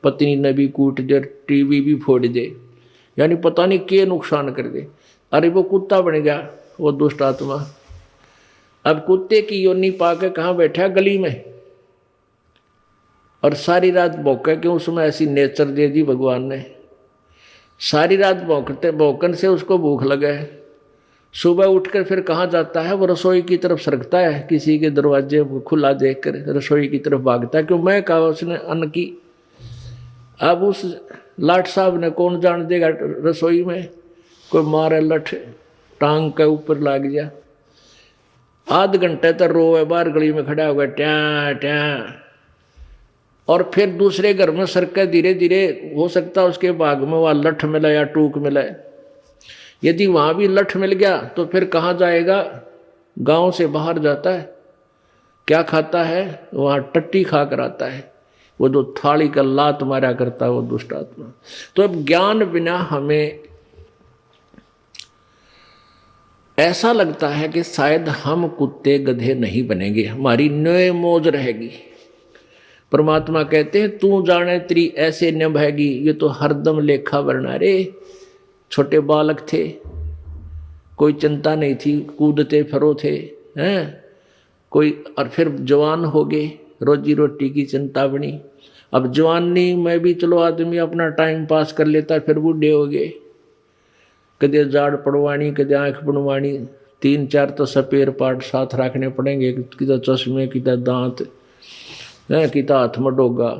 पत्नी ने भी कूट दे, टीवी भी फोड़ दे, यानी पता नहीं क्या नुकसान कर दे। अरे वो कुत्ता बन गया वो दुष्ट आत्मा। अब कुत्ते की योनि पाके कहाँ बैठा, गली में, और सारी रात भौंके, क्यों उसमें ऐसी नेचर दे दी भगवान ने। सारी रात भौंकन से उसको भूख लगे, सुबह उठकर फिर कहाँ जाता है, वो रसोई की तरफ सरकता है, किसी के दरवाजे को खुला देखकर रसोई की तरफ भागता है, क्यों मैं कहा उसने अन्न की। अब उस लाट साहब ने कौन जान देगा, रसोई में कोई मारे लठ टांग के ऊपर लाग गया, आध घंटे तक रोए, बाहर गली में खड़ा होगा ट्या ट्या, और फिर दूसरे घर में सरके धीरे धीरे, हो सकता है उसके भाग में वहाँ लठ मिला या टूक मिला। यदि वहाँ भी लठ मिल गया तो फिर कहाँ जाएगा, गांव से बाहर जाता है, क्या खाता है, वहाँ टट्टी खा कर आता है, वो जो थाली का लात मारा करता है वो दुष्ट आत्मा। तो अब ज्ञान बिना हमें ऐसा लगता है कि शायद हम कुत्ते गधे नहीं बनेंगे, हमारी नए मौज रहेगी। परमात्मा कहते हैं तू जाने तेरी ऐसे निभाएगी, ये तो हरदम लेखा वरना रे। छोटे बालक थे, कोई चिंता नहीं थी, कूदते फिरो थे, हैं कोई, और फिर जवान हो गए, रोजी रोटी की चिंता बनी। अब जवानी में भी चलो आदमी अपना टाइम पास कर लेता, फिर बूढ़े हो गए, कदे जाड़ पड़वानी, कदे आँख बनवानी, 3-4 तो सपेर पार्ट साथ रखने पड़ेंगे, किता चश्मे, किता दांत है, किता हाथ में डोगा।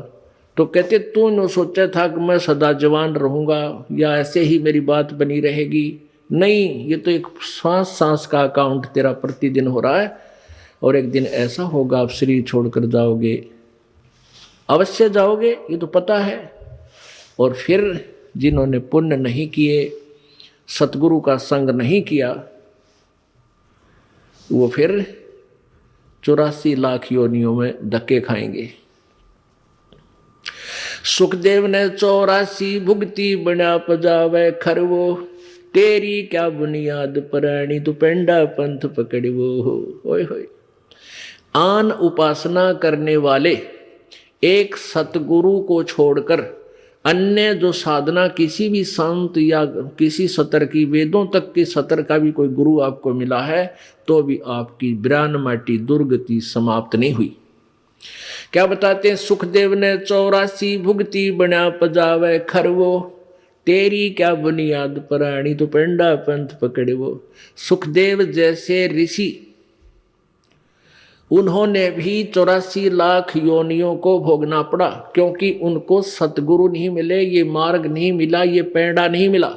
तो कहते तू न सोचा था कि मैं सदा जवान रहूंगा या ऐसे ही मेरी बात बनी रहेगी। नहीं, ये तो एक सांस सांस का अकाउंट तेरा प्रतिदिन हो रहा है, और एक दिन ऐसा होगा आप शरीर छोड़कर जाओगे, अवश्य जाओगे, ये तो पता है। और फिर जिन्होंने पुण्य नहीं किए, सतगुरु का संग नहीं किया, वो फिर 84 लाख योनियों में धक्के खाएंगे। सुखदेव ने 84 भुगती बना पजावे खरवो, तेरी क्या बुनियाद परानी तू पेंडा पंथ पकड़वो। होय होय। आन उपासना करने वाले एक सतगुरु को छोड़कर अन्य जो साधना किसी भी संत या किसी सतर की, वेदों तक के सतर का भी कोई गुरु आपको मिला है, तो भी आपकी ब्राह्मणाटी दुर्गति समाप्त नहीं हुई। क्या बताते हैं, सुखदेव ने 84 भुगती बना पजावे खरवो, तेरी क्या बुनियाद पराणी तो पेंडा पंथ पकड़वो। सुखदेव जैसे ऋषि, उन्होंने भी 84 लाख योनियों को भोगना पड़ा, क्योंकि उनको सतगुरु नहीं मिले, ये मार्ग नहीं मिला, ये पेड़ा नहीं मिला।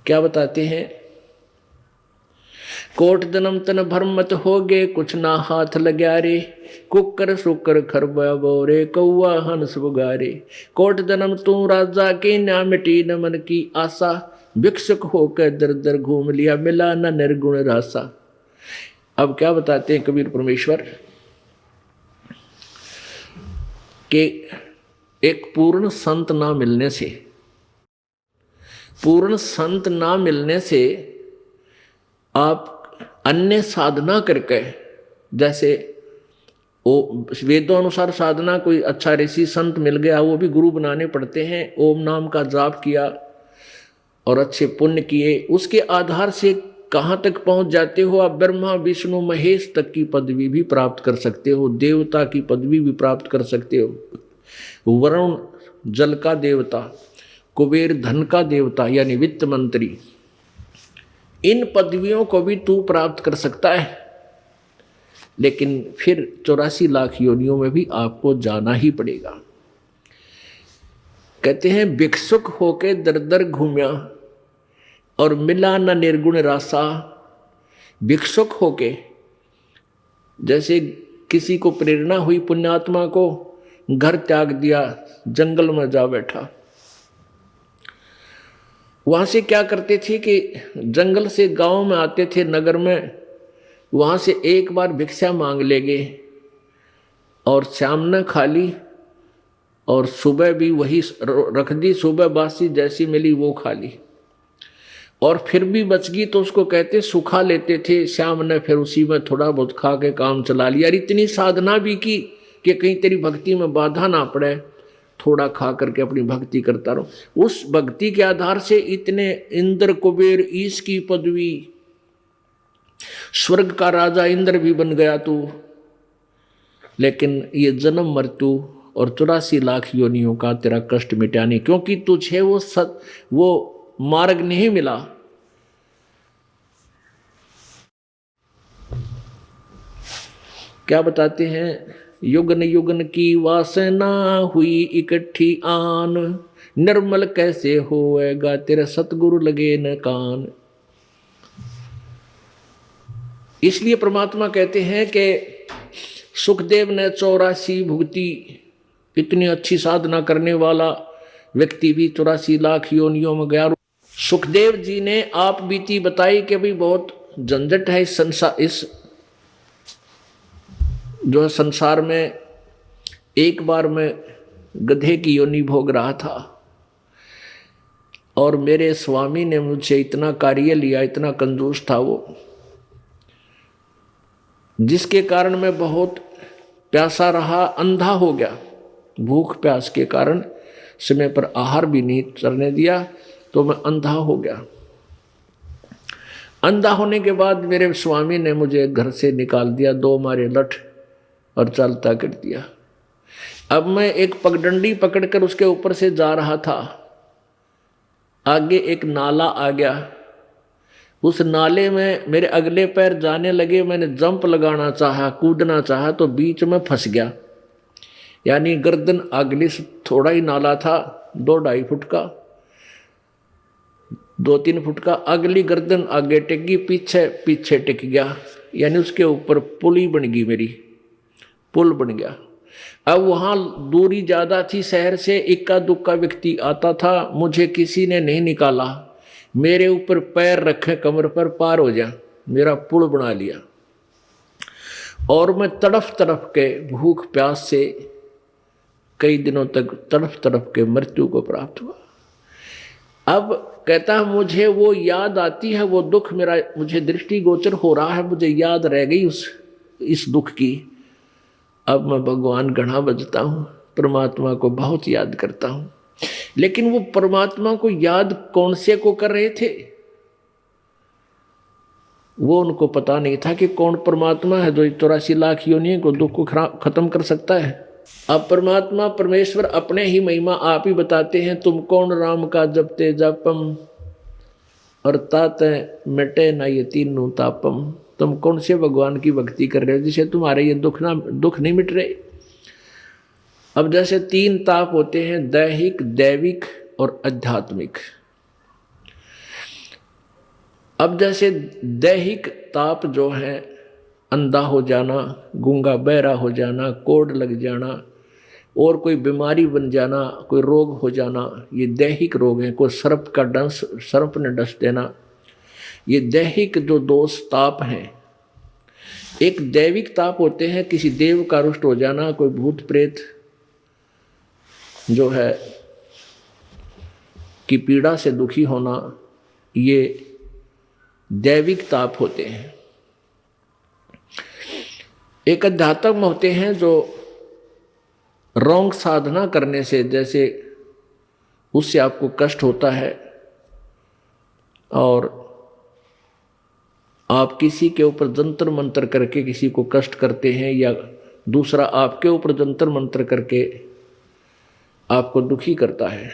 क्या बताते हैं, कोट जन्म तन भरमत हो गए, कुछ ना हाथ लग्या रे, कुकर सुकर खरबा बोरे, कौआ हंस बुगारे। कोट जन्म तू राजा की, ना मिटी न मन की आशा, भिक्षुक होकर दर दर घूम लिया, मिला न निर्गुण रासा। अब क्या बताते हैं कबीर परमेश्वर कि एक पूर्ण संत ना मिलने से, पूर्ण संत ना मिलने से आप अन्य साधना करके, जैसे वो वेदों अनुसार साधना, कोई अच्छा ऋषि संत मिल गया, वो भी गुरु बनाने पड़ते हैं, ओम नाम का जाप किया और अच्छे पुण्य किए, उसके आधार से कहाँ तक पहुँच जाते हो आप, ब्रह्मा विष्णु महेश तक की पदवी भी प्राप्त कर सकते हो, देवता की पदवी भी प्राप्त कर सकते हो। वरुण जल का देवता, कुबेर धन का देवता यानी वित्त मंत्री, इन पदवियों को भी तू प्राप्त कर सकता है। लेकिन फिर 84 लाख योनियों में भी आपको जाना ही पड़ेगा। कहते हैं भिक्षुक होके दर दर घूमिया और मिला न निर्गुण रासा। भिक्षुक होके, जैसे किसी को प्रेरणा हुई पुण्यात्मा को, घर त्याग दिया, जंगल में जा बैठा। वहां से क्या करते थे कि जंगल से गांव में आते थे, नगर में, वहां से एक बार भिक्षा मांग लेंगे और शाम न खा ली और सुबह भी वही रख दी, सुबह बासी जैसी मिली वो खा ली, और फिर भी बच गई तो उसको कहते सुखा लेते थे। शाम ने फिर उसी में थोड़ा बहुत खा के काम चला लिया। इतनी साधना भी की कि कहीं तेरी भक्ति में बाधा ना पड़े, थोड़ा खा करके अपनी भक्ति करता रहो। उस भक्ति के आधार से इतने इंद्र कुबेर ईश की पदवी, स्वर्ग का राजा इंद्र भी बन गया तू। लेकिन ये जन्म मृत्यु और 84 लाख योनियों का तेरा कष्ट मिटा नहीं, क्योंकि तुझे वो मार्ग नहीं मिला। क्या बताते हैं, युगन युगन की वासना हुई इकट्ठी आन, निर्मल कैसे होएगा तेरा सतगुरु लगे न कान। इसलिए परमात्मा कहते हैं कि सुखदेव ने 84 भुगती, इतनी अच्छी साधना करने वाला व्यक्ति भी 84 लाख योनियों में गया। सुखदेव जी ने आप बीती बताई कि भाई बहुत झंझट है इस संसार, इस जो संसार में। एक बार मैं गधे की योनि भोग रहा था, और मेरे स्वामी ने मुझसे इतना कार्य लिया, इतना कंजूस था वो, जिसके कारण मैं बहुत प्यासा रहा, अंधा हो गया। भूख प्यास के कारण समय पर आहार भी नहीं करने दिया, तो मैं अंधा हो गया। अंधा होने के बाद मेरे स्वामी ने मुझे घर से निकाल दिया, 2 मारे लठ और चलता कर दिया। अब मैं एक पगडंडी पकड़कर उसके ऊपर से जा रहा था। आगे एक नाला आ गया, उस नाले में मेरे अगले पैर जाने लगे। मैंने जंप लगाना चाहा, कूदना चाहा, तो बीच में फंस गया। यानी गर्दन अगली से थोड़ा ही नाला था, 2-2.5 फुट का, 2-3 फुट का। अगली गर्दन आगे टिक गई, पीछे पीछे टिक गया। यानी उसके ऊपर पुली बन गई, मेरी पुल बन गया। अब वहाँ दूरी ज़्यादा थी शहर से, इक्का दुक्का व्यक्ति आता था, मुझे किसी ने नहीं निकाला। मेरे ऊपर पैर रखे कमर पर, पार हो जा, मेरा पुल बना लिया। और मैं तड़फ तड़फ के भूख प्यास से कई दिनों तक तड़फ तड़फ के मृत्यु को प्राप्त हुआ। अब कहता मुझे वो याद आती है, वो दुख मेरा, मुझे दृष्टिगोचर हो रहा है, मुझे याद रह गई इस दुख की। अब मैं भगवान गणा बजता हूँ, परमात्मा को बहुत याद करता हूँ। लेकिन वो परमात्मा को याद कौन से को कर रहे थे, वो उनको पता नहीं था कि कौन परमात्मा है जो 84 लाख योनियों को दुख को खत्म कर सकता है। अब परमात्मा परमेश्वर अपने ही महिमा आप ही बताते हैं। तुम कौन राम का जपते जापम और ताते मिटे ना ये तीनों तापम। तुम कौन से भगवान की भक्ति कर रहे हो जिसे तुम्हारे ये दुख नहीं मिट रहे। अब जैसे 3 ताप होते हैं, दैहिक, दैविक और आध्यात्मिक। अब जैसे दैहिक ताप जो है, अंधा हो जाना, गूंगा बहरा हो जाना, कोढ़ लग जाना और कोई बीमारी बन जाना, कोई रोग हो जाना, ये दैहिक रोग है। कोई सर्प ने डस देना, ये दैहिक जो दोष ताप हैं। एक दैविक ताप होते हैं, किसी देव का रुष्ट हो जाना, कोई भूत प्रेत जो है की पीड़ा से दुखी होना, ये दैविक ताप होते हैं। एक अध्यात्म होते हैं जो रॉन्ग साधना करने से, जैसे उससे आपको कष्ट होता है और आप किसी के ऊपर जंतर मंतर करके किसी को कष्ट करते हैं, या दूसरा आपके ऊपर जंतर मंतर करके आपको दुखी करता है,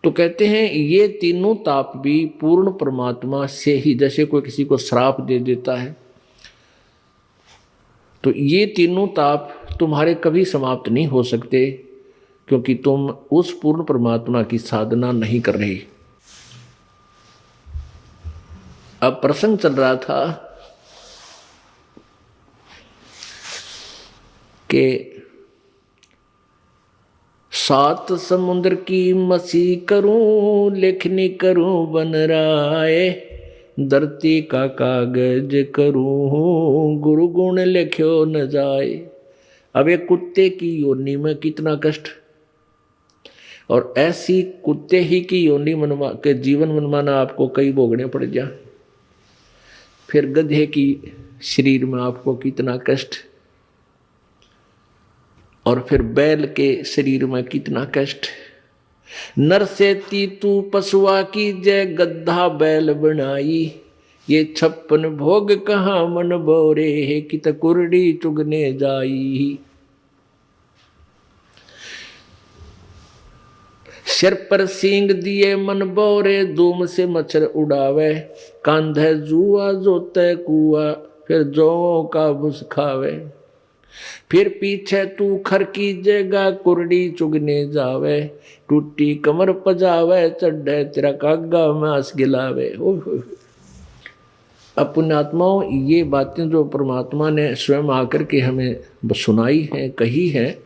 तो कहते हैं ये तीनों ताप भी पूर्ण परमात्मा से ही, जैसे कोई किसी को श्राप दे देता है, तो ये तीनों ताप तुम्हारे कभी समाप्त नहीं हो सकते, क्योंकि तुम उस पूर्ण परमात्मा की साधना नहीं कर रहे। अब प्रसंग चल रहा था कि 7 समुद्र की मसी करूं, लेखनी करूं बन राय, धरती का कागज करूं, गुरु गुण लिख्यो न जाए। अब एक कुत्ते की योनि में कितना कष्ट, और ऐसी कुत्ते ही की योनि के जीवन मनमाना आपको कई भोगने पड़ जाए। फिर गधे की शरीर में आपको कितना कष्ट, और फिर बैल के शरीर में कितना कष्ट। नर से तू पशुआ की जय, गद्धा बैल बनाई, ये 56 भोग कहाँ मन बोरे है, कित कुरडी चुगने जाई। सिर पर सींग दिए मन बोरे, धूम से मच्छर उड़ावे, कांधे जुआ जोते कुआ, फिर जौ का भुस खावे। फिर पीछे तू खर की जगह, कुरडी चुगने जावे, टूटी कमर पजावे, चढ़े तेरा कागा मांस गिलावे। अब पुण्यात्माओं, ये बातें जो परमात्मा ने स्वयं आकर के हमें सुनाई है, कही है,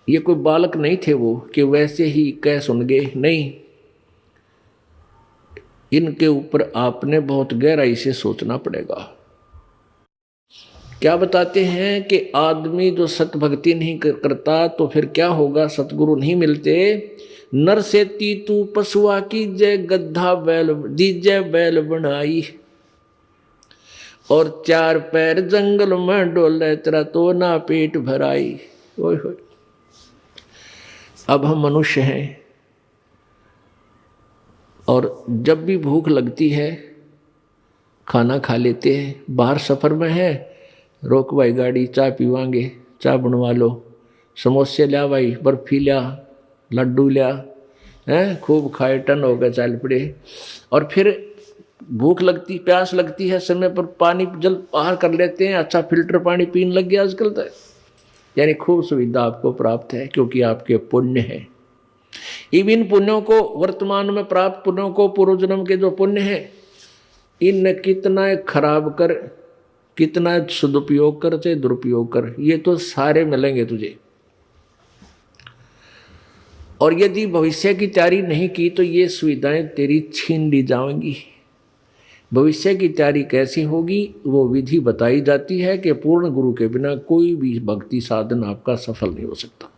ये कोई बालक नहीं थे वो कि वैसे ही कह सुन गए, नहीं। इनके ऊपर आपने बहुत गहराई से सोचना पड़ेगा। क्या बताते हैं कि आदमी जो सत भक्ति नहीं करता तो फिर क्या होगा, सतगुरु नहीं मिलते। नर से तू पशुआ की जय गद्धा बैल दीजय बैल बनाई, और चार पैर जंगल में डोले तेरा तो ना पेट भराई। ओए होए, अब हम मनुष्य हैं और जब भी भूख लगती है खाना खा लेते हैं। बाहर सफ़र में है, रोक भाई गाड़ी, चाय पीवांगे, चाय बनवा लो, समोसे लिया भाई, बर्फी लिया, लड्डू लिया, हैं खूब खाए, टन हो गए, चल पड़े। और फिर भूख लगती, प्यास लगती है, समय पर पानी जल बाहर कर लेते हैं, अच्छा फिल्टर पानी पीने लग गया आजकल तो। यानी खूब सुविधा आपको प्राप्त है क्योंकि आपके पुण्य है। इन पुण्यों को, वर्तमान में प्राप्त पुण्यों को, पूर्व जन्म के जो पुण्य है, इन कितना खराब कर, कितना सदुपयोग कर चाहे दुरुपयोग कर, ये तो सारे मिलेंगे तुझे। और यदि भविष्य की तैयारी नहीं की तो ये सुविधाएं तेरी छीन ली जाएंगी। भविष्य की तैयारी कैसी होगी वो विधि बताई जाती है कि पूर्ण गुरु के बिना कोई भी भक्ति साधन आपका सफल नहीं हो सकता।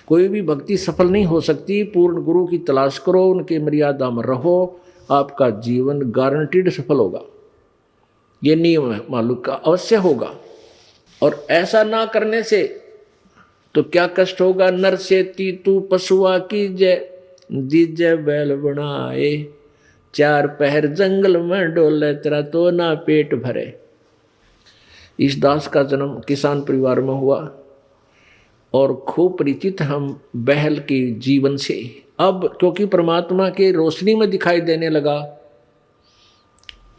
कोई भी भक्ति सफल नहीं हो सकती। पूर्ण गुरु की तलाश करो, उनके मर्यादा में रहो, आपका जीवन गारंटीड सफल होगा। ये नियम है, मालूम का अवश्य होगा। और ऐसा ना करने से तो क्या कष्ट होगा। नर से तू पशुआ की जय दीजय बैल बनाए, चार पहर जंगल में डोले तेरा तो ना पेट भरे। इस दास का जन्म किसान परिवार में हुआ और खूब परिचित हम बहल के जीवन से। अब क्योंकि परमात्मा के रोशनी में दिखाई देने लगा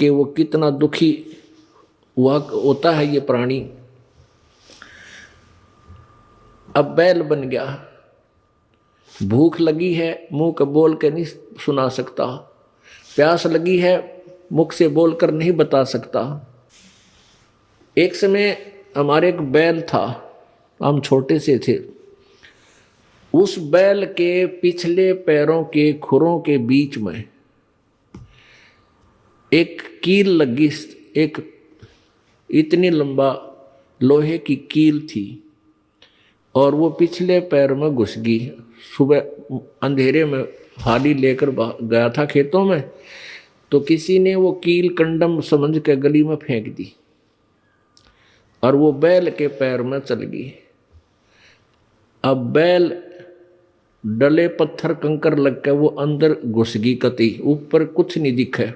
कि वो कितना दुखी हुआ होता है ये प्राणी। अब बैल बन गया, भूख लगी है, मुंह का बोल के नहीं सुना सकता, प्यास लगी है, मुख से बोलकर नहीं बता सकता। एक समय हमारे एक बैल था, हम छोटे से थे। उस बैल के पिछले पैरों के खुरों के बीच में एक कील लगी, एक इतनी लंबा लोहे की कील थी और वो पिछले पैर में घुस गई। सुबह अंधेरे में हाली लेकर गया था खेतों में, तो किसी ने वो कील कंडम समझ के गली में फेंक दी और वो बैल के पैर में चल गई। अब बैल डले पत्थर कंकर लग के वो अंदर घुस गई, कती ऊपर कुछ नहीं दिखे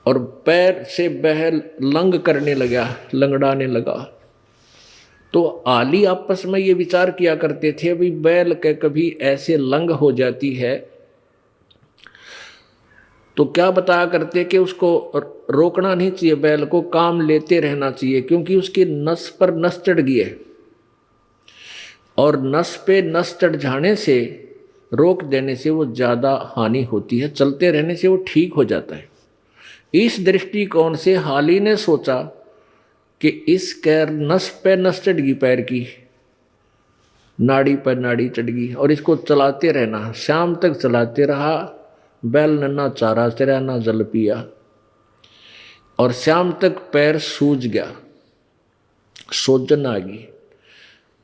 और पैर से बैल लंग करने लगा, लंगड़ाने लगा। तो आली आपस में ये विचार किया करते थे, अभी बैल के कभी ऐसे लंग हो जाती है तो क्या बताया करते कि उसको रोकना नहीं चाहिए, बैल को काम लेते रहना चाहिए, क्योंकि उसकी नस पर नस चढ़ गई है और नस पे नस चढ़ जाने से, रोक देने से वो ज़्यादा हानि होती है, चलते रहने से वो ठीक हो जाता है। इस दृष्टिकोण से हाली ने सोचा कि इस कैर नस पे नस चढ़ गई, पैर की नाड़ी पर नाड़ी चढ़ गई और इसको चलाते रहना। शाम तक चलाते रहा, बैल ने ना चारा चरा ना जल पिया और शाम तक पैर सूज गया, सोजन आ गई।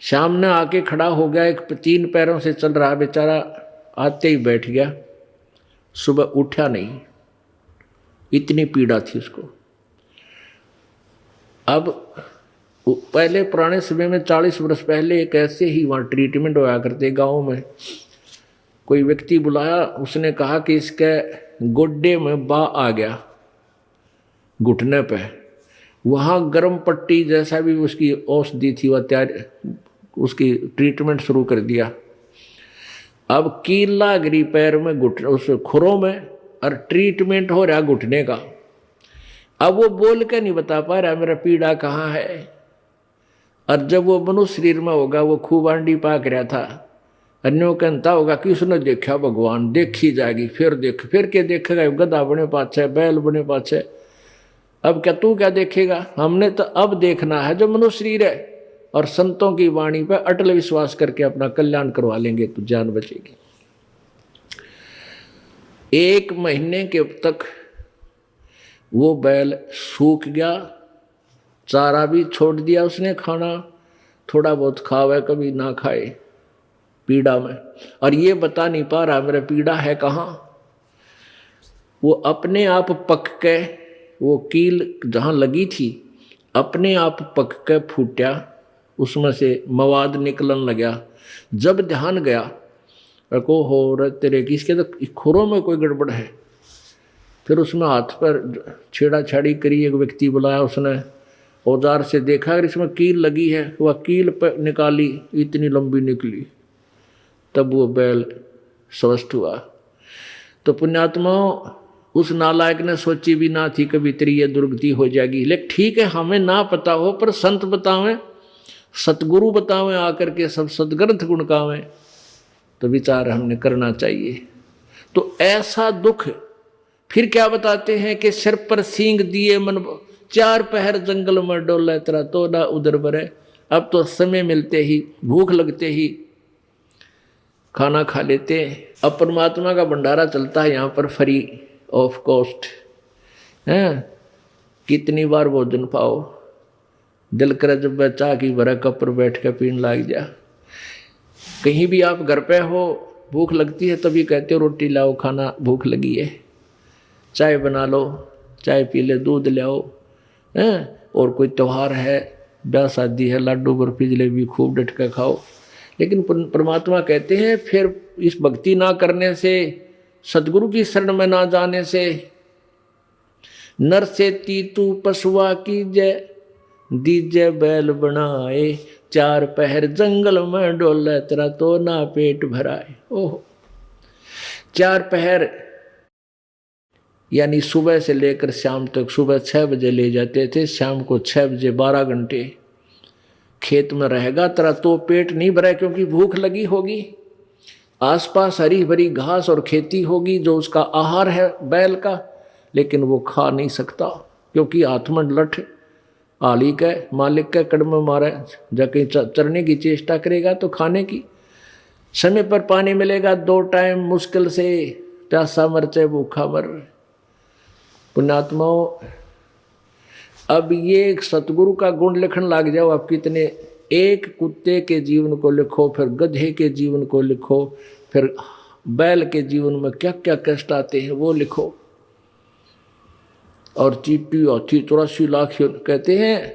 शाम ने आके खड़ा हो गया, एक 3 पैरों से चल रहा बेचारा, आते ही बैठ गया, सुबह उठा नहीं, इतनी पीड़ा थी उसको। अब पहले पुराने समय में 40 वर्ष पहले एक ऐसे ही वहाँ ट्रीटमेंट होया करते गाँव में। कोई व्यक्ति बुलाया, उसने कहा कि इसके गोड्डे में बा आ गया घुटने पे, वहाँ गर्म पट्टी जैसा भी उसकी औषधि थी वह तैयार, उसकी ट्रीटमेंट शुरू कर दिया। अब कील लग रही पैर में, घुटने उस खुरों में, और ट्रीटमेंट हो रहा घुटने का। अब वो बोल के नहीं बता पा रहा मेरा पीड़ा कहाँ है। और जब वो मनुष्य शरीर में होगा, वो खूब आंडी पाक रहा था, अन्यों कहता होगा कि उसने देखा भगवान, देखी जाएगी, फिर देख, फिर क्या देखेगा, गधा बने पाछे, बैल बने पाछे। अब क्या तू क्या देखेगा, हमने तो अब देखना है जो मनुष्य शरीर है, और संतों की वाणी पर अटल विश्वास करके अपना कल्याण करवा लेंगे तो जान बचेगी। 1 महीने के तक वो बैल सूख गया, चारा भी छोड़ दिया उसने, खाना थोड़ा बहुत खावे कभी ना खाए, पीड़ा में, और ये बता नहीं पा रहा मेरा पीड़ा है कहाँ। वो अपने आप पक के, वो कील जहाँ लगी थी अपने आप पक के फूटा, उसमें से मवाद निकलन लगा। जब ध्यान गया को हो रहे तेरे की, इसके तो खुरों में कोई गड़बड़ है। फिर उसमें हाथ पर छेड़ा छाड़ी करी, एक व्यक्ति बुलाया, उसने औजार से देखा अगर इसमें कील लगी है, वह कील पर निकाली, इतनी लंबी निकली, तब वो बैल स्वस्थ हुआ। तो पुण्यात्माओं, उस नालायक ने सोची भी ना थी कभी तेरी ये दुर्गति हो जाएगी। लेकिन ठीक है, हमें ना पता हो पर संत बतावें, सतगुरु बतावें आकर के, सब सदग्रंथ गुणगावें, तो विचार हमने करना चाहिए। तो ऐसा दुख फिर क्या बताते हैं कि सिर पर सींग दिए मन, 4 पहर जंगल में डोला तेरा तो ना उधर बरे। अब तो समय मिलते ही, भूख लगते ही खाना खा लेते हैं। अब परमात्मा का भंडारा चलता है यहाँ पर फ्री ऑफ कॉस्ट है। कितनी बार भोजन पाओ, दिल करे जब चाह की भरा कप पर बैठ कर पीने लग जा। कहीं भी आप घर पे हो, भूख लगती है तभी कहते हो रोटी लाओ, खाना भूख लगी है, चाय बना लो, चाय पी ले, दूध ले आओ हैं। और कोई त्यौहार है, ब्याह शादी है, लाडू बर्फी जलेबी खूब डट कर खाओ। लेकिन परमात्मा कहते हैं फिर इस भक्ति ना करने से, सदगुरु की शरण में ना जाने से, नर से तीतू पशुआ कीजय, दीजय बैल बनाए, 4 पहर जंगल में डोले तेरा तो ना पेट भराए। ओह, 4 पहर यानी सुबह से लेकर शाम तक। सुबह 6 बजे ले जाते थे, शाम को 6 बजे, 12 घंटे खेत में रहेगा तेरा तो पेट नहीं भरा, क्योंकि भूख लगी होगी। आसपास हरी भरी घास और खेती होगी जो उसका आहार है बैल का, लेकिन वो खा नहीं सकता क्योंकि हाथ में लठ आली के मालिक के कड़म मारे, जाके चरने की चेष्टा करेगा तो खाने की। समय पर पानी मिलेगा 2 टाइम मुश्किल से, प्यासा मर चाहे भूखा मर। पुण्यात्माओं, अब ये सतगुरु का गुण लिखने लग जाओ, आप कितने, एक कुत्ते के जीवन को लिखो, फिर गधे के जीवन को लिखो, फिर बैल के जीवन में क्या क्या कष्ट आते हैं वो लिखो। और चीटी हाथी 84 लाख कहते हैं,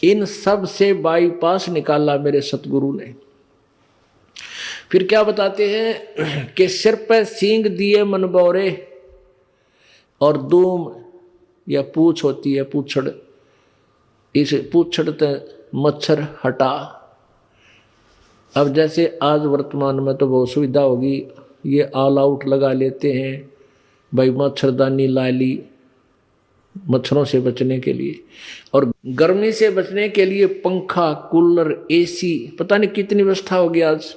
इन सब से बाईपास निकाला मेरे सतगुरु ने। फिर क्या बताते हैं कि सिर पर सींग दिए मन बौरे, और दूम या पूछ होती है, पूछड़, इस पूछड़ ते मच्छर हटा। अब जैसे आज वर्तमान में तो बहुत सुविधा होगी, ये ऑल आउट लगा लेते हैं भाई, मच्छरदानी ला ली मच्छरों से बचने के लिए, और गर्मी से बचने के लिए पंखा, कूलर, एसी, पता नहीं कितनी व्यवस्था होगी आज।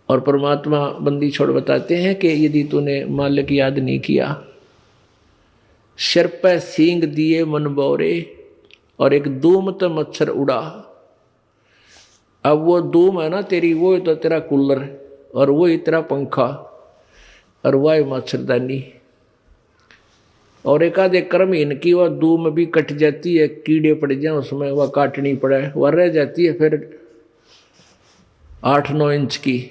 और परमात्मा बंदी छोड़ बताते हैं कि यदि तूने मालिक याद नहीं किया, सिर पे सींग दिए मन बौरे, और एक धूम तो मच्छर उड़ा। अब वो धूम है ना तेरी, वो तो तेरा कूलर, और वो ही तेरा पंखा, और वह मच्छरदानी। और एक आधे कर्महीन की वह धूम भी कट जाती है, कीड़े पड़ जाए उसमें, वह काटनी पड़े, वह रह जाती है फिर 8-9 इंच की।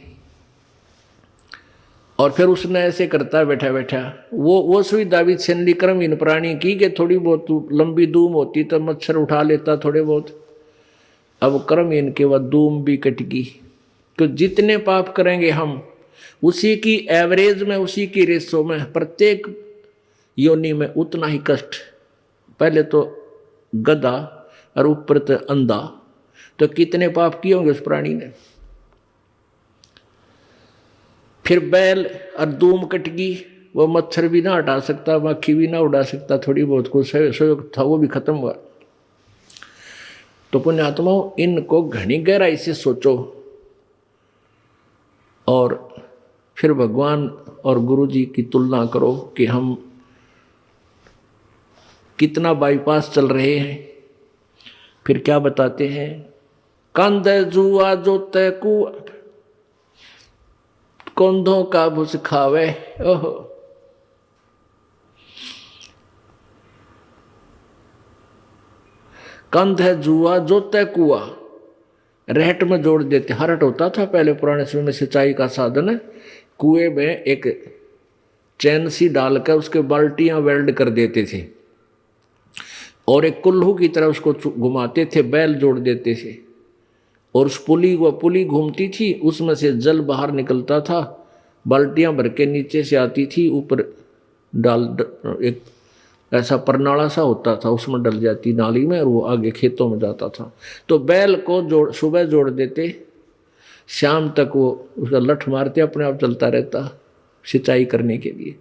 और फिर उसने ऐसे करता बैठा बैठा, वो सुविधा भी छीन कर्महीन प्राणी की कि थोड़ी बहुत लंबी धूम होती तो मच्छर उठा लेता थोड़े बहुत। अब कर्महीन के वह धूम भी कट गई। तो जितने पाप करेंगे हम, उसी की एवरेज में, उसी की रेशो में, प्रत्येक योनि में उतना ही कष्ट। पहले तो गधा और ऊपर तो अंधा, तो कितने पाप किए होंगे उस प्राणी ने। फिर बैल और धूम कट गई, वो मच्छर भी ना हटा सकता, मक्खी भी ना उड़ा सकता, थोड़ी बहुत कुछ सहयोग था वो भी खत्म हुआ। तो पुण्यात्माओं, इनको घनी गहराई से सोचो और फिर भगवान और गुरु जी की तुलना करो कि हम कितना बाईपास चल रहे हैं। फिर क्या बताते हैं, कंध जुआ जो तैकू कंधों का भुस खावे। ओहो, कंध है जुआ जो तय कुआ, रहट में जोड़ देते। हरट होता था पहले पुराने समय में सिंचाई का साधन, कुएं में एक चैन सी डालकर उसके बाल्टियां वेल्ड कर देते थे और एक कुल्लू की तरह उसको घुमाते थे, बैल जोड़ देते थे और उस पुली घूमती थी, उसमें से जल बाहर निकलता था, बाल्टियां भर के नीचे से आती थी, ऊपर एक ऐसा परनाला सा होता था, उसमें डल जाती नाली में और वो आगे खेतों में जाता था। तो बैल को सुबह जोड़ देते, शाम तक वो उसका लठ मारते, अपने आप चलता रहता सिंचाई करने के लिए।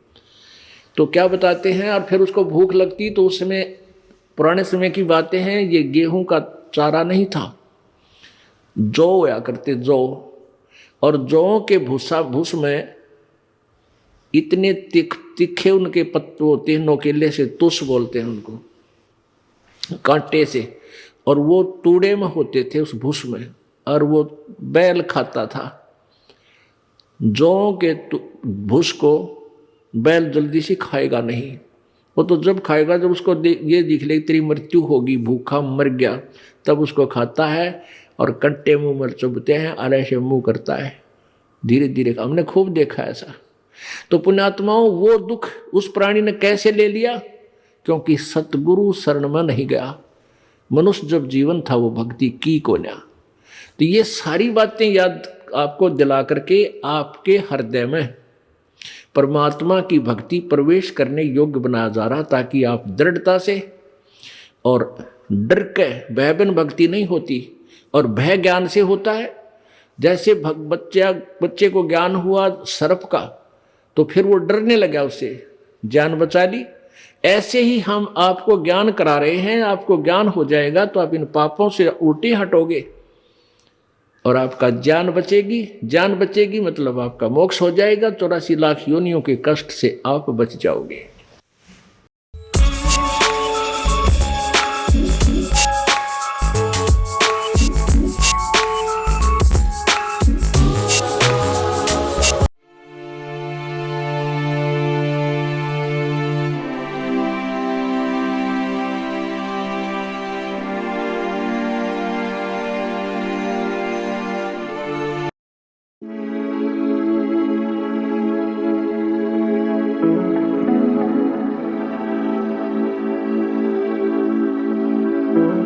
तो क्या बताते हैं, और फिर उसको भूख लगती तो उसमें पुराने समय की बातें हैं, ये गेहूं का चारा नहीं था, जौ होया करते जौ, और जौ के भूस में इतने तीखे उनके पत्ते होते हैं, नोकेले से, तुस बोलते हैं उनको, कांटे से, और वो तूड़े में होते थे उस भूस में, और वो बैल खाता था। जौ के भूस को बैल जल्दी से खाएगा नहीं, वो तो जब खाएगा जब उसको ये दिख ले तेरी मृत्यु होगी, भूखा मर गया, तब उसको खाता है और कट्टे मुंह में चुभते हैं, अरे से मुंह करता है, धीरे धीरे। हमने खूब देखा ऐसा। तो पुण्यात्माओं, वो दुख उस प्राणी ने कैसे ले लिया? क्योंकि सतगुरु शरण में नहीं गया। मनुष्य जब जीवन था वो भक्ति की को ना। तो ये सारी बातें याद आपको दिला करके आपके हृदय में परमात्मा की भक्ति प्रवेश करने योग्य बनाया जा रहा, ताकि आप दृढ़ता से, और डर के भय बिन भक्ति नहीं होती, और भय ज्ञान से होता है। जैसे बच्चे को ज्ञान हुआ सर्प का, तो फिर वो डरने लगा, उससे जान बचा ली। ऐसे ही हम आपको ज्ञान करा रहे हैं, आपको ज्ञान हो जाएगा तो आप इन पापों से उल्टे हटोगे और आपका जान बचेगी। जान बचेगी मतलब आपका मोक्ष हो जाएगा, 84 लाख योनियों के कष्ट से आप बच जाओगे।